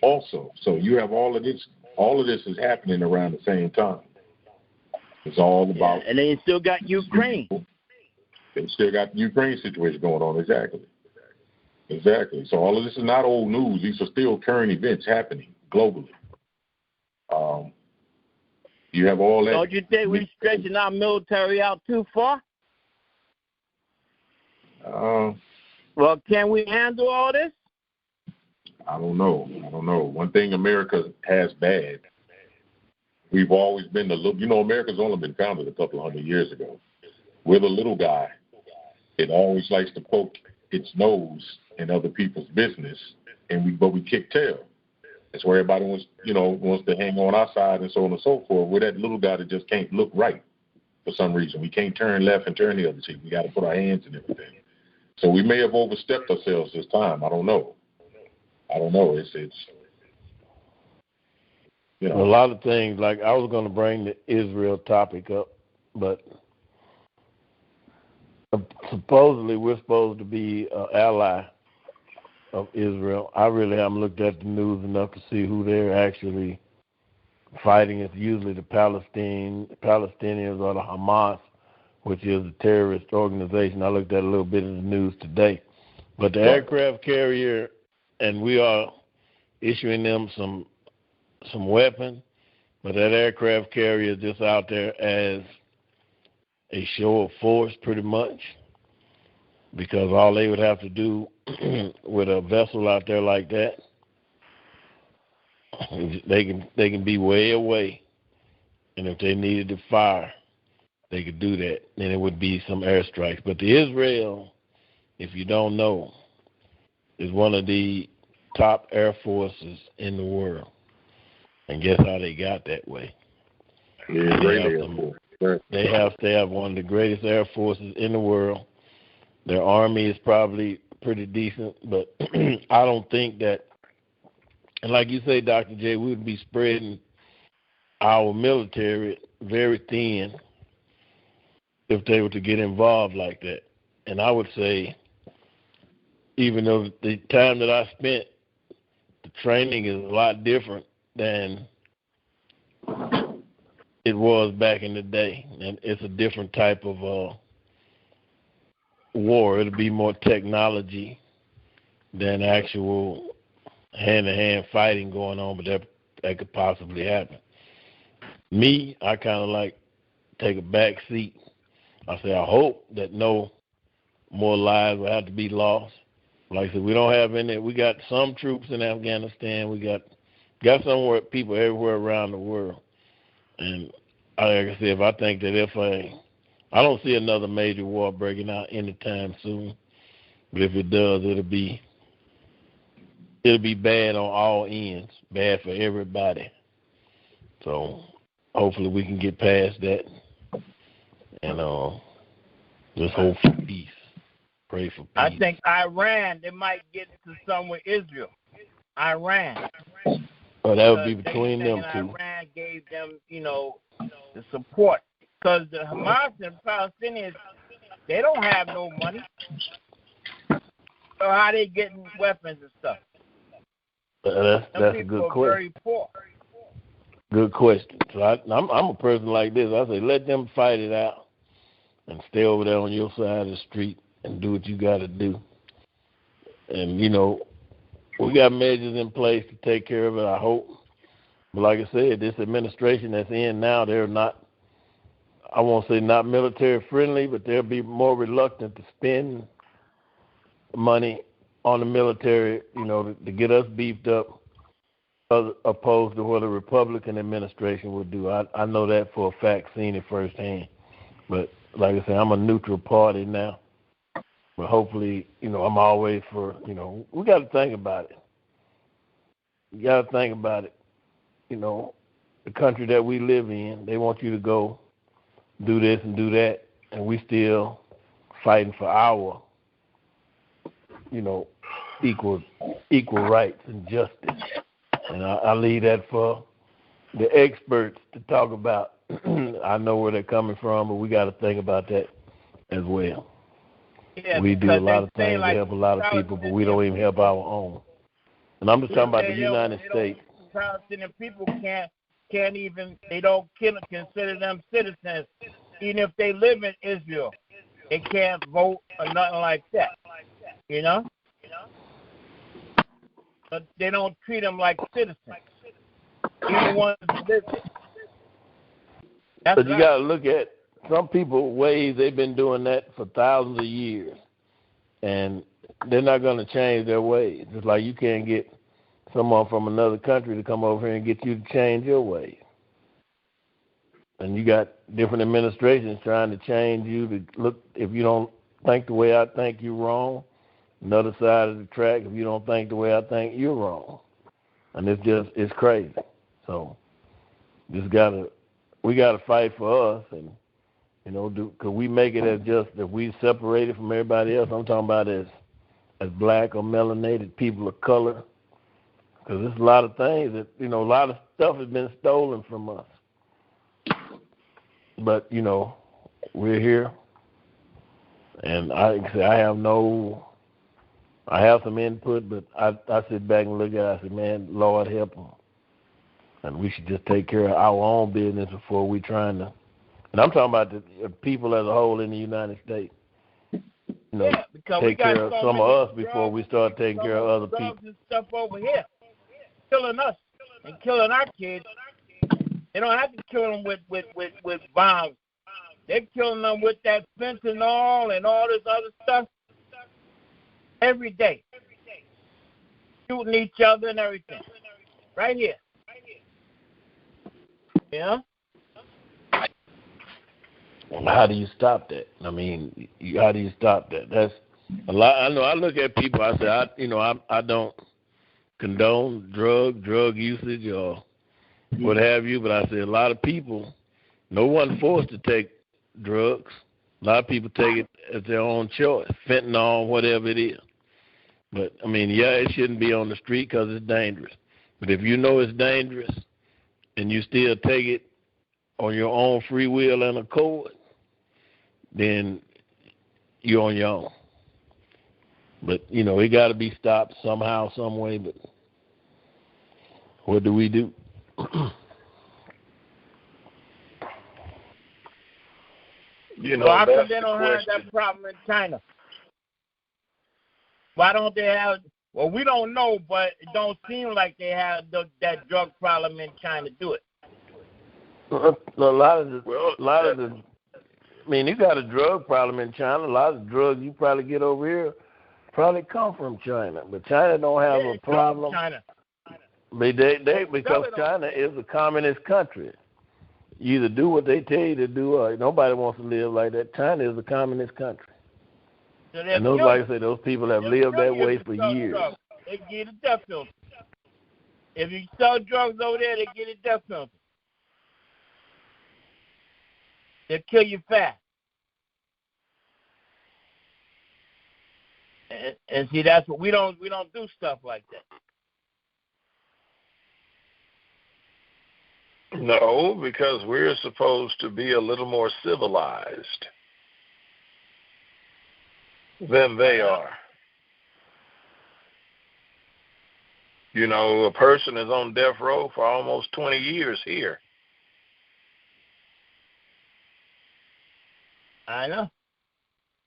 also. So you have all of this. All of this is happening around the same time. It's all about. And they still got Ukraine. They still got the Ukraine situation going on. Exactly. So all of this is not old news. These are still current events happening globally. You have all that. Don't you think we're stretching our military out too far? Well, can we handle all this? I don't know. One thing America has bad, we've always been the little. America's only been founded a couple of 100 years ago. We're the little guy. It always likes to poke its nose in other people's business, but we kick tail. That's where everybody wants to hang on our side and so on and so forth. We're that little guy that just can't look right for some reason. We can't turn left and turn the other cheek. We got to put our hands in everything. So we may have overstepped ourselves this time. I don't know. It's a lot of things. Like I was going to bring the Israel topic up, but supposedly we're supposed to be an ally of Israel. I really haven't looked at the news enough to see who they're actually fighting. It's usually the Palestinians or the Hamas, which is a terrorist organization. I looked at a little bit of the news today. But the aircraft carrier, and we are issuing them some weapons, but that aircraft carrier is just out there as a show of force pretty much, because all they would have to do with a vessel out there like that, they can be way away, and if they needed to fire, they could do that. Then it would be some airstrikes. But the Israel, if you don't know, is one of the top air forces in the world. And guess how they got that way? They have one of the greatest air forces in the world. Their army is probably pretty decent, but I don't think that, and like you say, Dr. J, we would be spreading our military very thin if they were to get involved like that. And I would say, even though the time that I spent, the training is a lot different than it was back in the day. And it's a different type of war. It'll be more technology than actual hand-to-hand fighting going on, but that could possibly happen. Me, I kind of like take a back seat. I say I hope that no more lives will have to be lost. Like I said, we don't have any. We got some troops in Afghanistan. We got somewhere people everywhere around the world. And like I said, I think that I don't see another major war breaking out anytime soon. But if it does, it'll be bad on all ends, bad for everybody. So hopefully we can get past that and just hope for peace. Pray for peace. I think Iran, they might get to some with Israel. Iran. Oh, that would be between them two. Iran gave them, the support. Because the Hamas and Palestinians, they don't have no money. So how they getting weapons and stuff? That's a good question. Very poor. Good question. So I'm a person like this. I say let them fight it out and stay over there on your side of the street and do what you got to do. And, we got measures in place to take care of it, I hope. But like I said, this administration that's in now, they're not I won't say not military friendly, but they'll be more reluctant to spend money on the military, to get us beefed up, opposed to what a Republican administration would do. I know that for a fact, seen it firsthand. But like I said, I'm a neutral party now. But hopefully, I'm always for, we got to think about it. You got to think about it. The country that we live in, they want you to go do this and do that, and we still fighting for our, equal rights and justice. And I leave that for the experts to talk about. I know where they're coming from, but we got to think about that as well. Yeah, we do a lot of things to help a lot of people, but we don't even help our own. And I'm just talking about the United States. Palestinian people can't even, they don't consider them citizens. Even if they live in Israel, they can't vote or nothing like that. But they don't treat them like citizens. Even ones who live there. But you got to look at some people ways they've been doing that for thousands of years, and they're not going to change their ways. It's like you can't get someone from another country to come over here and get you to change your ways. And you got different administrations trying to change you to look. If you don't think the way I think, you're wrong. Another side of the track, if you don't think the way I think, you're wrong. And it's crazy. So we gotta fight for us, and could we make it as just that we separated from everybody else? I'm talking about as black or melanated people of color, because there's a lot of things that a lot of stuff has been stolen from us. But we're here, and I have some input, but I sit back and look at it. I say, man, Lord help them. And we should just take care of our own business before we trying to. And I'm talking about the people as a whole in the United States. Take care of some of us before we start taking care of other people. And stuff over here, killing us and killing our kids. They don't have to kill them with bombs. They're killing them with that fentanyl and all this other stuff every day. Shooting each other and everything. Right here. Yeah? How do you stop that? I mean, how do you stop that? That's a lot. I know I look at people, I say, I don't condone drug usage or what have you, but I say a lot of people, no one forced to take drugs. A lot of people take it as their own choice, fentanyl, whatever it is. But, I mean, it shouldn't be on the street because it's dangerous. But if you know it's dangerous and you still take it on your own free will and accord, then you're on your own. But, it got to be stopped somehow, some way. But what do we do? How come they don't have that problem in China? Why don't they have? Well, we don't know, but it don't seem like they have that drug problem in China. Do it. A lot of the. I mean, you got a drug problem in China. A lot of drugs you probably get over here probably come from China, but China don't have a problem. China. But they because China is a communist country. You either do what they tell you to do, or nobody wants to live like that. China is a communist country. So and those, like I say, those people have lived that way for years. Drugs. They get a death penalty. If you sell drugs over there, they get a death penalty. They'll kill you fast. And see, that's what we don't do stuff like that. No, because we're supposed to be a little more civilized than they are. A person is on death row for almost 20 years here. I know.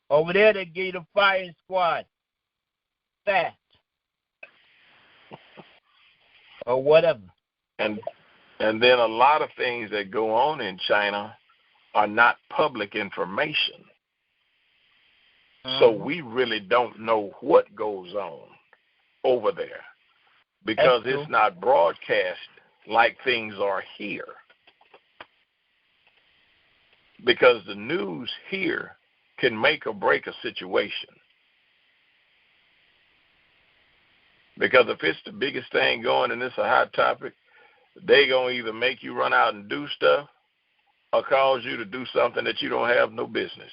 Over there, they give you the firing squad. Fast. Or whatever. And then a lot of things that go on in China are not public information. So we really don't know what goes on over there because it's not broadcast like things are here. Because the news here can make or break a situation. Because if it's the biggest thing going and it's a hot topic, they going to either make you run out and do stuff or cause you to do something that you don't have no business.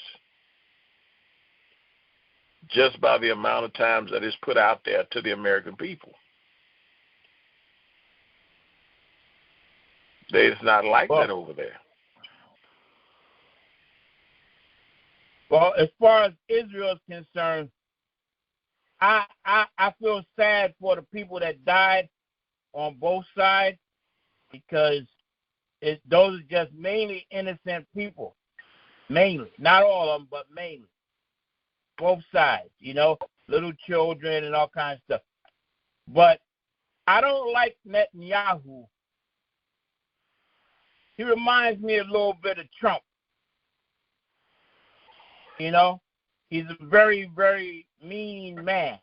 Just by the amount of times that it's put out there to the American people. It's not like that over there. Well, as far as Israel is concerned, I feel sad for the people that died on both sides because those are just mainly innocent people. Mainly. Not all of them, but mainly. Both sides, little children and all kinds of stuff. But I don't like Netanyahu. He reminds me a little bit of Trump. He's a very, very mean man.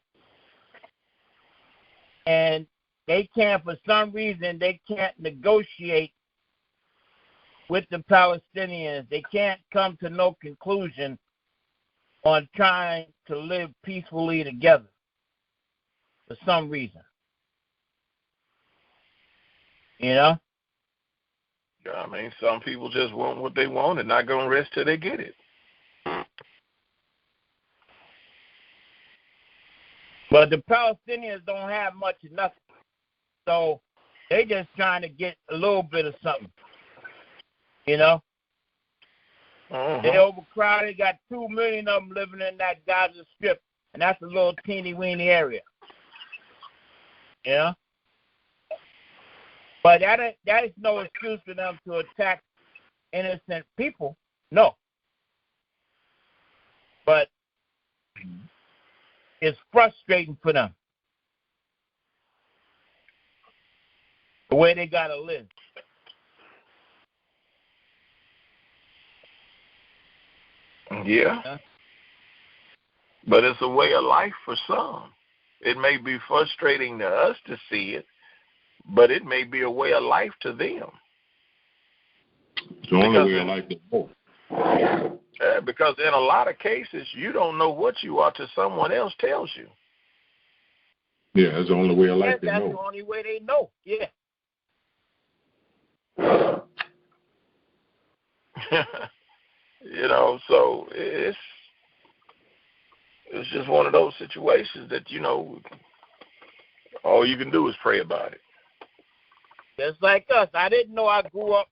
And for some reason, they can't negotiate with the Palestinians. They can't come to no conclusion on trying to live peacefully together for some reason. I mean, some people just want what they want and not going to rest till they get it. But the Palestinians don't have much of nothing. So they just trying to get a little bit of something. They overcrowded, got 2 million of them living in that Gaza Strip, and that's a little teeny-weeny area. But that is no excuse for them to attack innocent people. No. But it's frustrating for them. The way they got to live. Yeah. But it's a way of life for some. It may be frustrating to us to see it, but it may be a way of life to them. It's the only way of life to both. Because in a lot of cases, you don't know what you are till someone else tells you. Yeah, that's the only way of life they know. That's the only way they know, yeah. So it's just one of those situations that, all you can do is pray about it. Just like us. I didn't know I grew up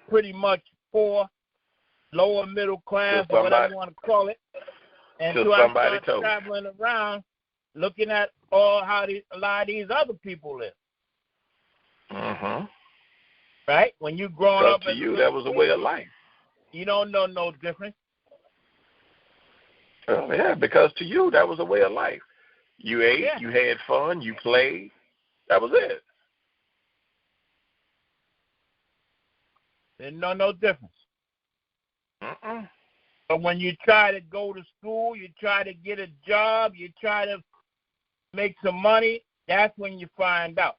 pretty much poor, lower middle class, or whatever you want to call it. Until I started traveling around looking at how a lot of these other people live. Mm-hmm. Right? When you growing up. To you, that was a way of life. You don't know no difference. Well, yeah, because to you, that was a way of life. You ate, you had fun, you played. That was it. Didn't know no difference. Mm-mm. But when you try to go to school, you try to get a job, you try to make some money, that's when you find out.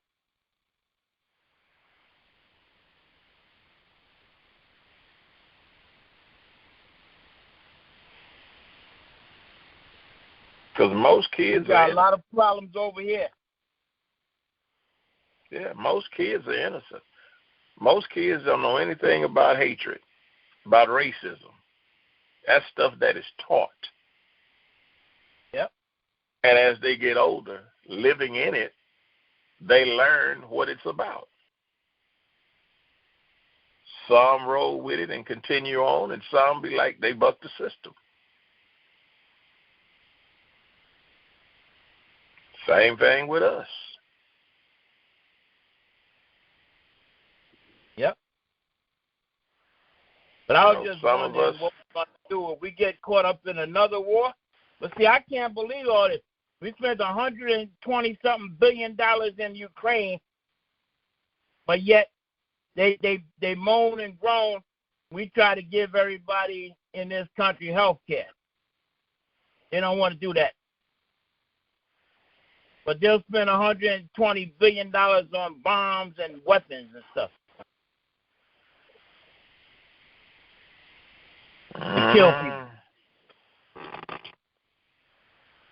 Because most kids got a lot of problems over here. Yeah, most kids are innocent. Most kids don't know anything about hatred, about racism. That's stuff that is taught. Yep. And as they get older, living in it, they learn what it's about. Some roll with it and continue on, and some be like they buck the system. Same thing with us. Yep. But I was just wondering what we're going to do if we get caught up in another war. But see, I can't believe all this. We spent $120-something billion in Ukraine, but yet they moan and groan we try to give everybody in this country health care. They don't want to do that. But they'll spend $120 billion on bombs and weapons and stuff to kill people.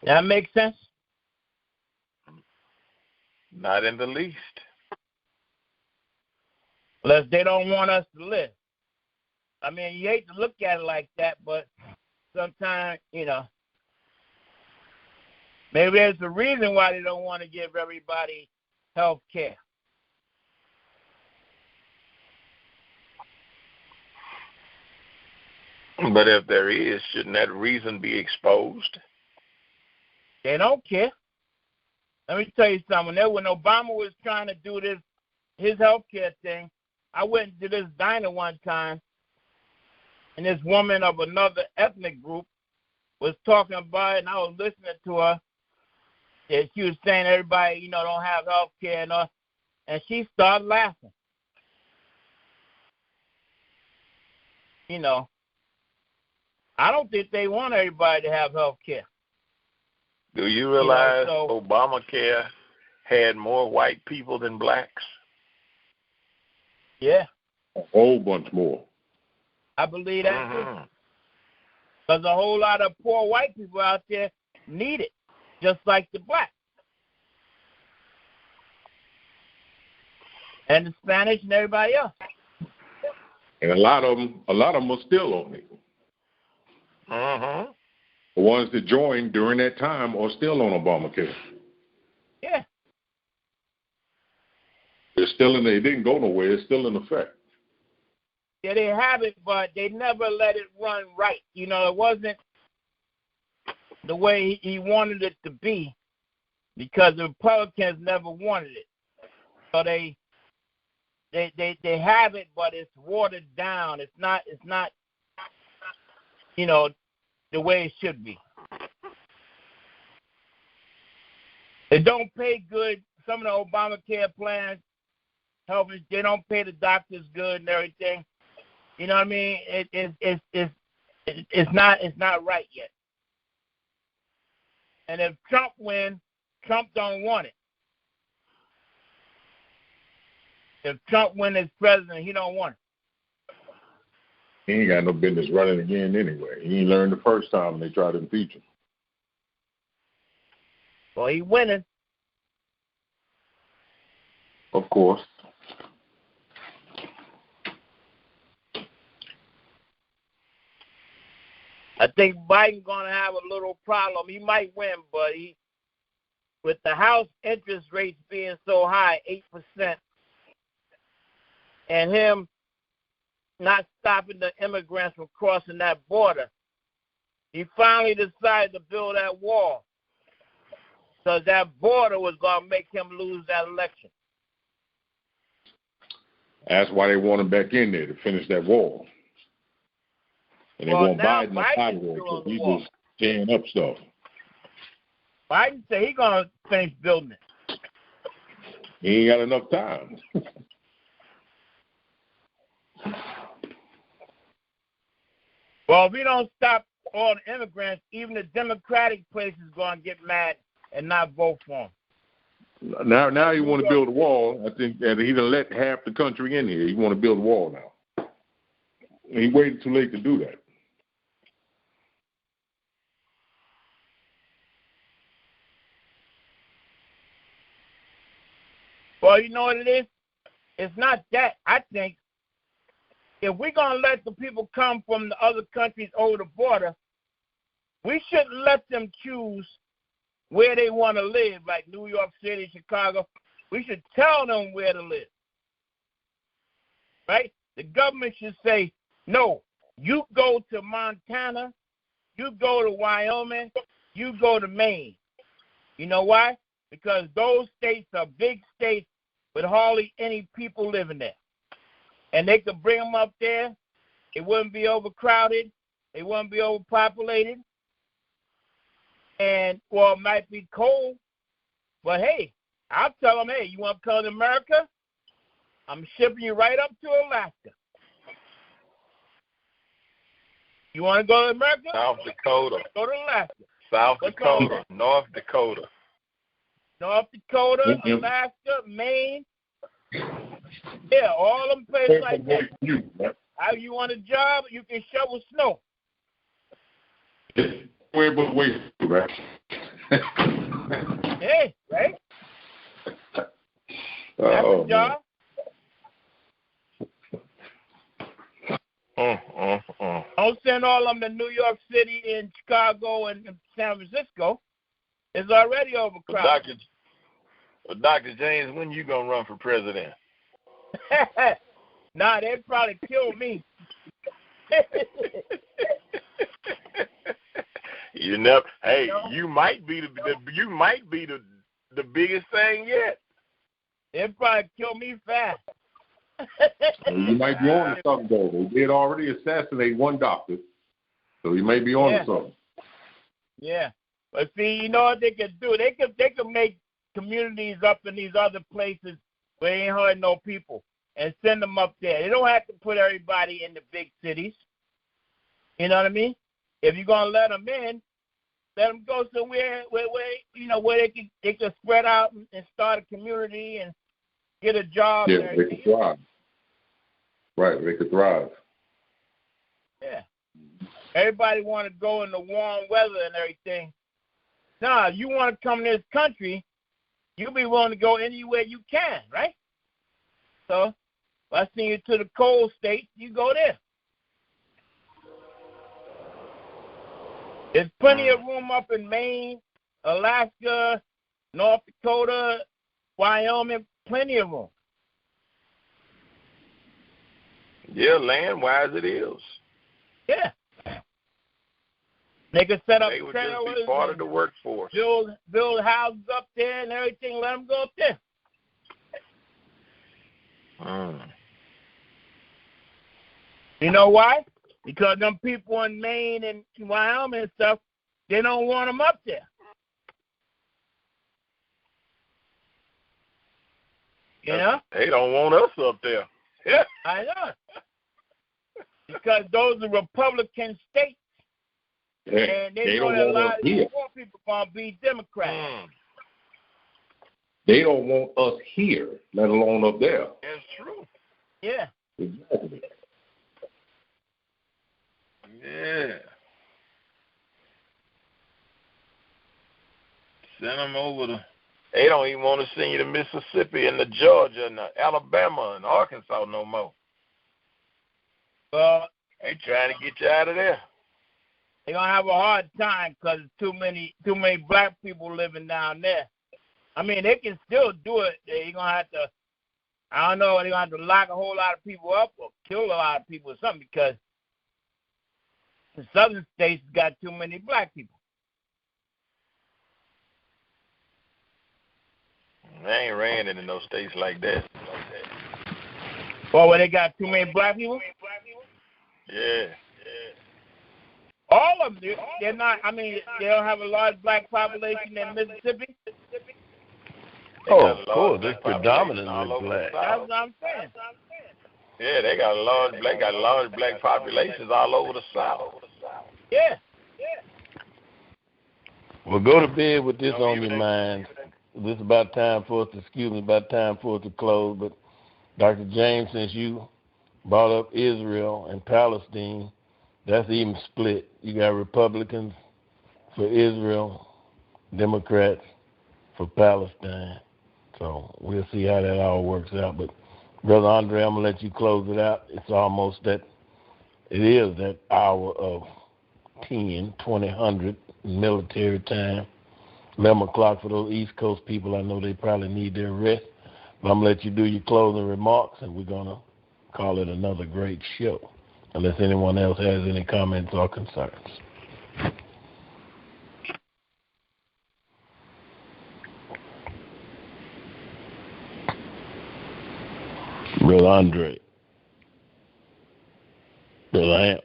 That makes sense? Not in the least. Unless they don't want us to live. I mean, you hate to look at it like that, but sometimes, you know, maybe there's a reason why they don't want to give everybody health care. But if there is, shouldn't that reason be exposed? They don't care. Let me tell you something. When Obama was trying to do his health care thing, I went to this diner one time, and this woman of another ethnic group was talking about it, and I was listening to her. And she was saying everybody, you know, don't have health care and all, and she started laughing. You know, I don't think they want everybody to have health care. Do you realize Obamacare had more white people than blacks? Yeah. A whole bunch more. I believe that too. Because a whole lot of poor white people out there need it, just like the blacks. And the Spanish and everybody else. And a lot of them are still on it. The ones that joined during that time are still on Obamacare. Yeah. They're still in there. It didn't go nowhere. It's still in effect. Yeah, they have it, but they never let it run right. You know, it wasn't the way he wanted it to be because the Republicans never wanted it. So they have it, but it's watered down. It's not, you know, the way it should be. They don't pay good. Some of the Obamacare plans, they don't pay the doctors good and everything. You know what I mean? It's not right yet. And if Trump wins, Trump don't want it. If Trump wins as president, he don't want it. He ain't got no business running again anyway. He ain't learned the first time they tried to impeach him. Well, he winning. Of course. I think Biden's going to have a little problem. He might win, but with the House interest rates being so high, 8%, and him not stopping the immigrants from crossing that border, he finally decided to build that wall because that border was going to make him lose that election. That's why they want him back in there, to finish that wall. And they want Biden to fight it because he's just tearing up stuff. Biden said he's going to finish building it. He ain't got enough time. Well, if we don't stop all the immigrants, even the Democratic place is going to get mad and not vote for him. Now he want to build a wall. I think that he done let half the country in here. He want to build a wall now. And he waited too late to do that. Well, you know what it is? It's not that. I think if we're going to let the people come from the other countries over the border, we shouldn't let them choose where they want to live, like New York City, Chicago. We should tell them where to live. Right? The government should say, no, you go to Montana, you go to Wyoming, you go to Maine. You know why? Because those states are big states with hardly any people living there. And they could bring them up there. It wouldn't be overcrowded. It wouldn't be overpopulated. And, well, it might be cold. But, hey, I'll tell them, hey, you want to come to America? I'm shipping you right up to Alaska. You want to go to America? South Dakota. Go to Alaska. South Dakota. North Dakota. North Dakota, Alaska, Maine. Yeah, all them places like that. How you want a job? You can shovel snow. Where but wait, right? Hey, right? That's a job. Don't send all of them to New York City and Chicago and San Francisco. It's already overcrowded. Dr. James, when you going to run for president? Nah, they'd probably kill me. You never. Hey, you might be the biggest thing yet. They'd probably kill me fast. You might be on to something, though. They did already assassinate one doctor, so you may be on to something. Yeah, but see, you know what they could do? They could make communities up in these other places where they ain't hardly no people and send them up there. They don't have to put everybody in the big cities. You know what I mean? If you're gonna let them in, let them go somewhere where they can spread out and start a community and get a job. Yeah, they could thrive. Right, they could thrive. Yeah. Everybody want to go in the warm weather and everything. Nah, you want to come to this country, you'll be willing to go anywhere you can, right? So, if I send you to the cold states, you go there. There's plenty of room up in Maine, Alaska, North Dakota, Wyoming, plenty of room. Yeah, land-wise it is. Yeah. They could set up they would trailers, just be part of the workforce. Build houses up there and everything. Let them go up there. You know why? Because them people in Maine and Wyoming and stuff, they don't want them up there. You know? They don't want us up there. Yeah. I know. Because those are Republican states. And they know that a lot of these poor people are going to be Democrats. They don't want us here, let alone up there. That's true. Yeah. Exactly. Yeah. Send them over to. They don't even want to send you to Mississippi and to Georgia and to Alabama and Arkansas no more. Well, they trying to get you out of there. They're gonna have a hard time because too many black people living down there. I mean, they can still do it. They're gonna have to. I don't know. They're gonna have to lock a whole lot of people up or kill a lot of people or something because the southern states got too many black people. They ain't ran into no states like that. Well, where they got too many black people? Yeah. All of them, they're not. I mean, they don't have a large black population in Mississippi. Of course, they're predominantly black. That's what I'm saying. Yeah, they got large black populations all over the South. Yeah. Well, go to bed with this on your mind. This is about time for us to close. But Dr. James, since you brought up Israel and Palestine, that's even split. You got Republicans for Israel, Democrats for Palestine. So we'll see how that all works out. But Brother Andre, I'm gonna let you close it out. It's almost that hour of 20 military time. 11 o'clock for those East Coast people. I know they probably need their rest. But I'm going to let you do your closing remarks, and we're going to call it another great show, unless anyone else has any comments or concerns. Brother Andre. Brother Hamp.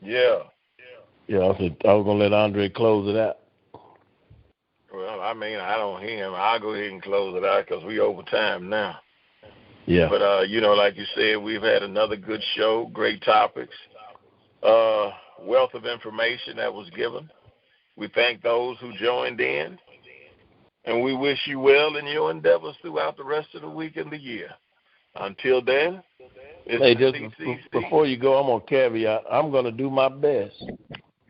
Yeah, I said I was going to let Andre close it out. Well, I mean, I don't hear him. I'll go ahead and close it out because we over time now. Yeah. But, like you said, we've had another good show, great topics. wealth of information that was given. We thank those who joined in, and we wish you well in your endeavors throughout the rest of the week and the year. Until then, hey, just before you go, I'm going to caveat, I'm going to do my best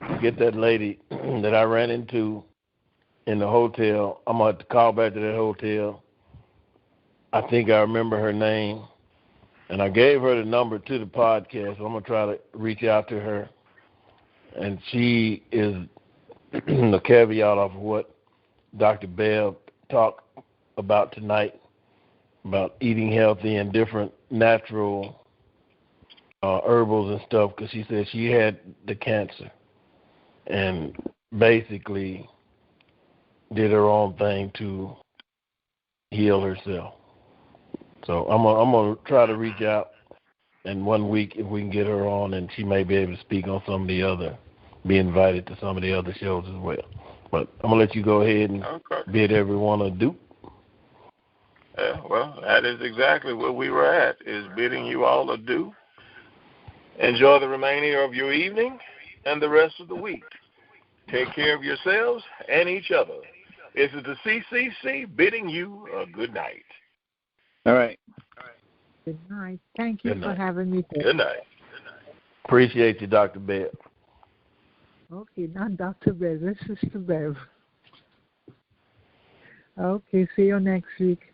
to get that lady that I ran into in the hotel. I'm going to have to call back to that hotel. I think I remember her name, and I gave her the number to the podcast, so I'm going to try to reach out to her. And she is the caveat of what Dr. Bev talked about tonight, about eating healthy and different natural herbals and stuff, because she said she had the cancer and basically did her own thing to heal herself. So I'm gonna try to reach out in 1 week if we can get her on, and she may be able to speak on some of the other, be invited to some of the other shows as well. But I'm gonna let you go ahead and bid everyone adieu. Yeah, well, that is exactly where we were at, is bidding you all adieu. Enjoy the remainder of your evening and the rest of the week. Take care of yourselves and each other. This is the CCC bidding you a good night. All right. Good night. Thank you for having me there. Good night. Appreciate you, Dr. Bev. Okay, not Dr. Bev. This is Sister Bev. Okay, see you next week.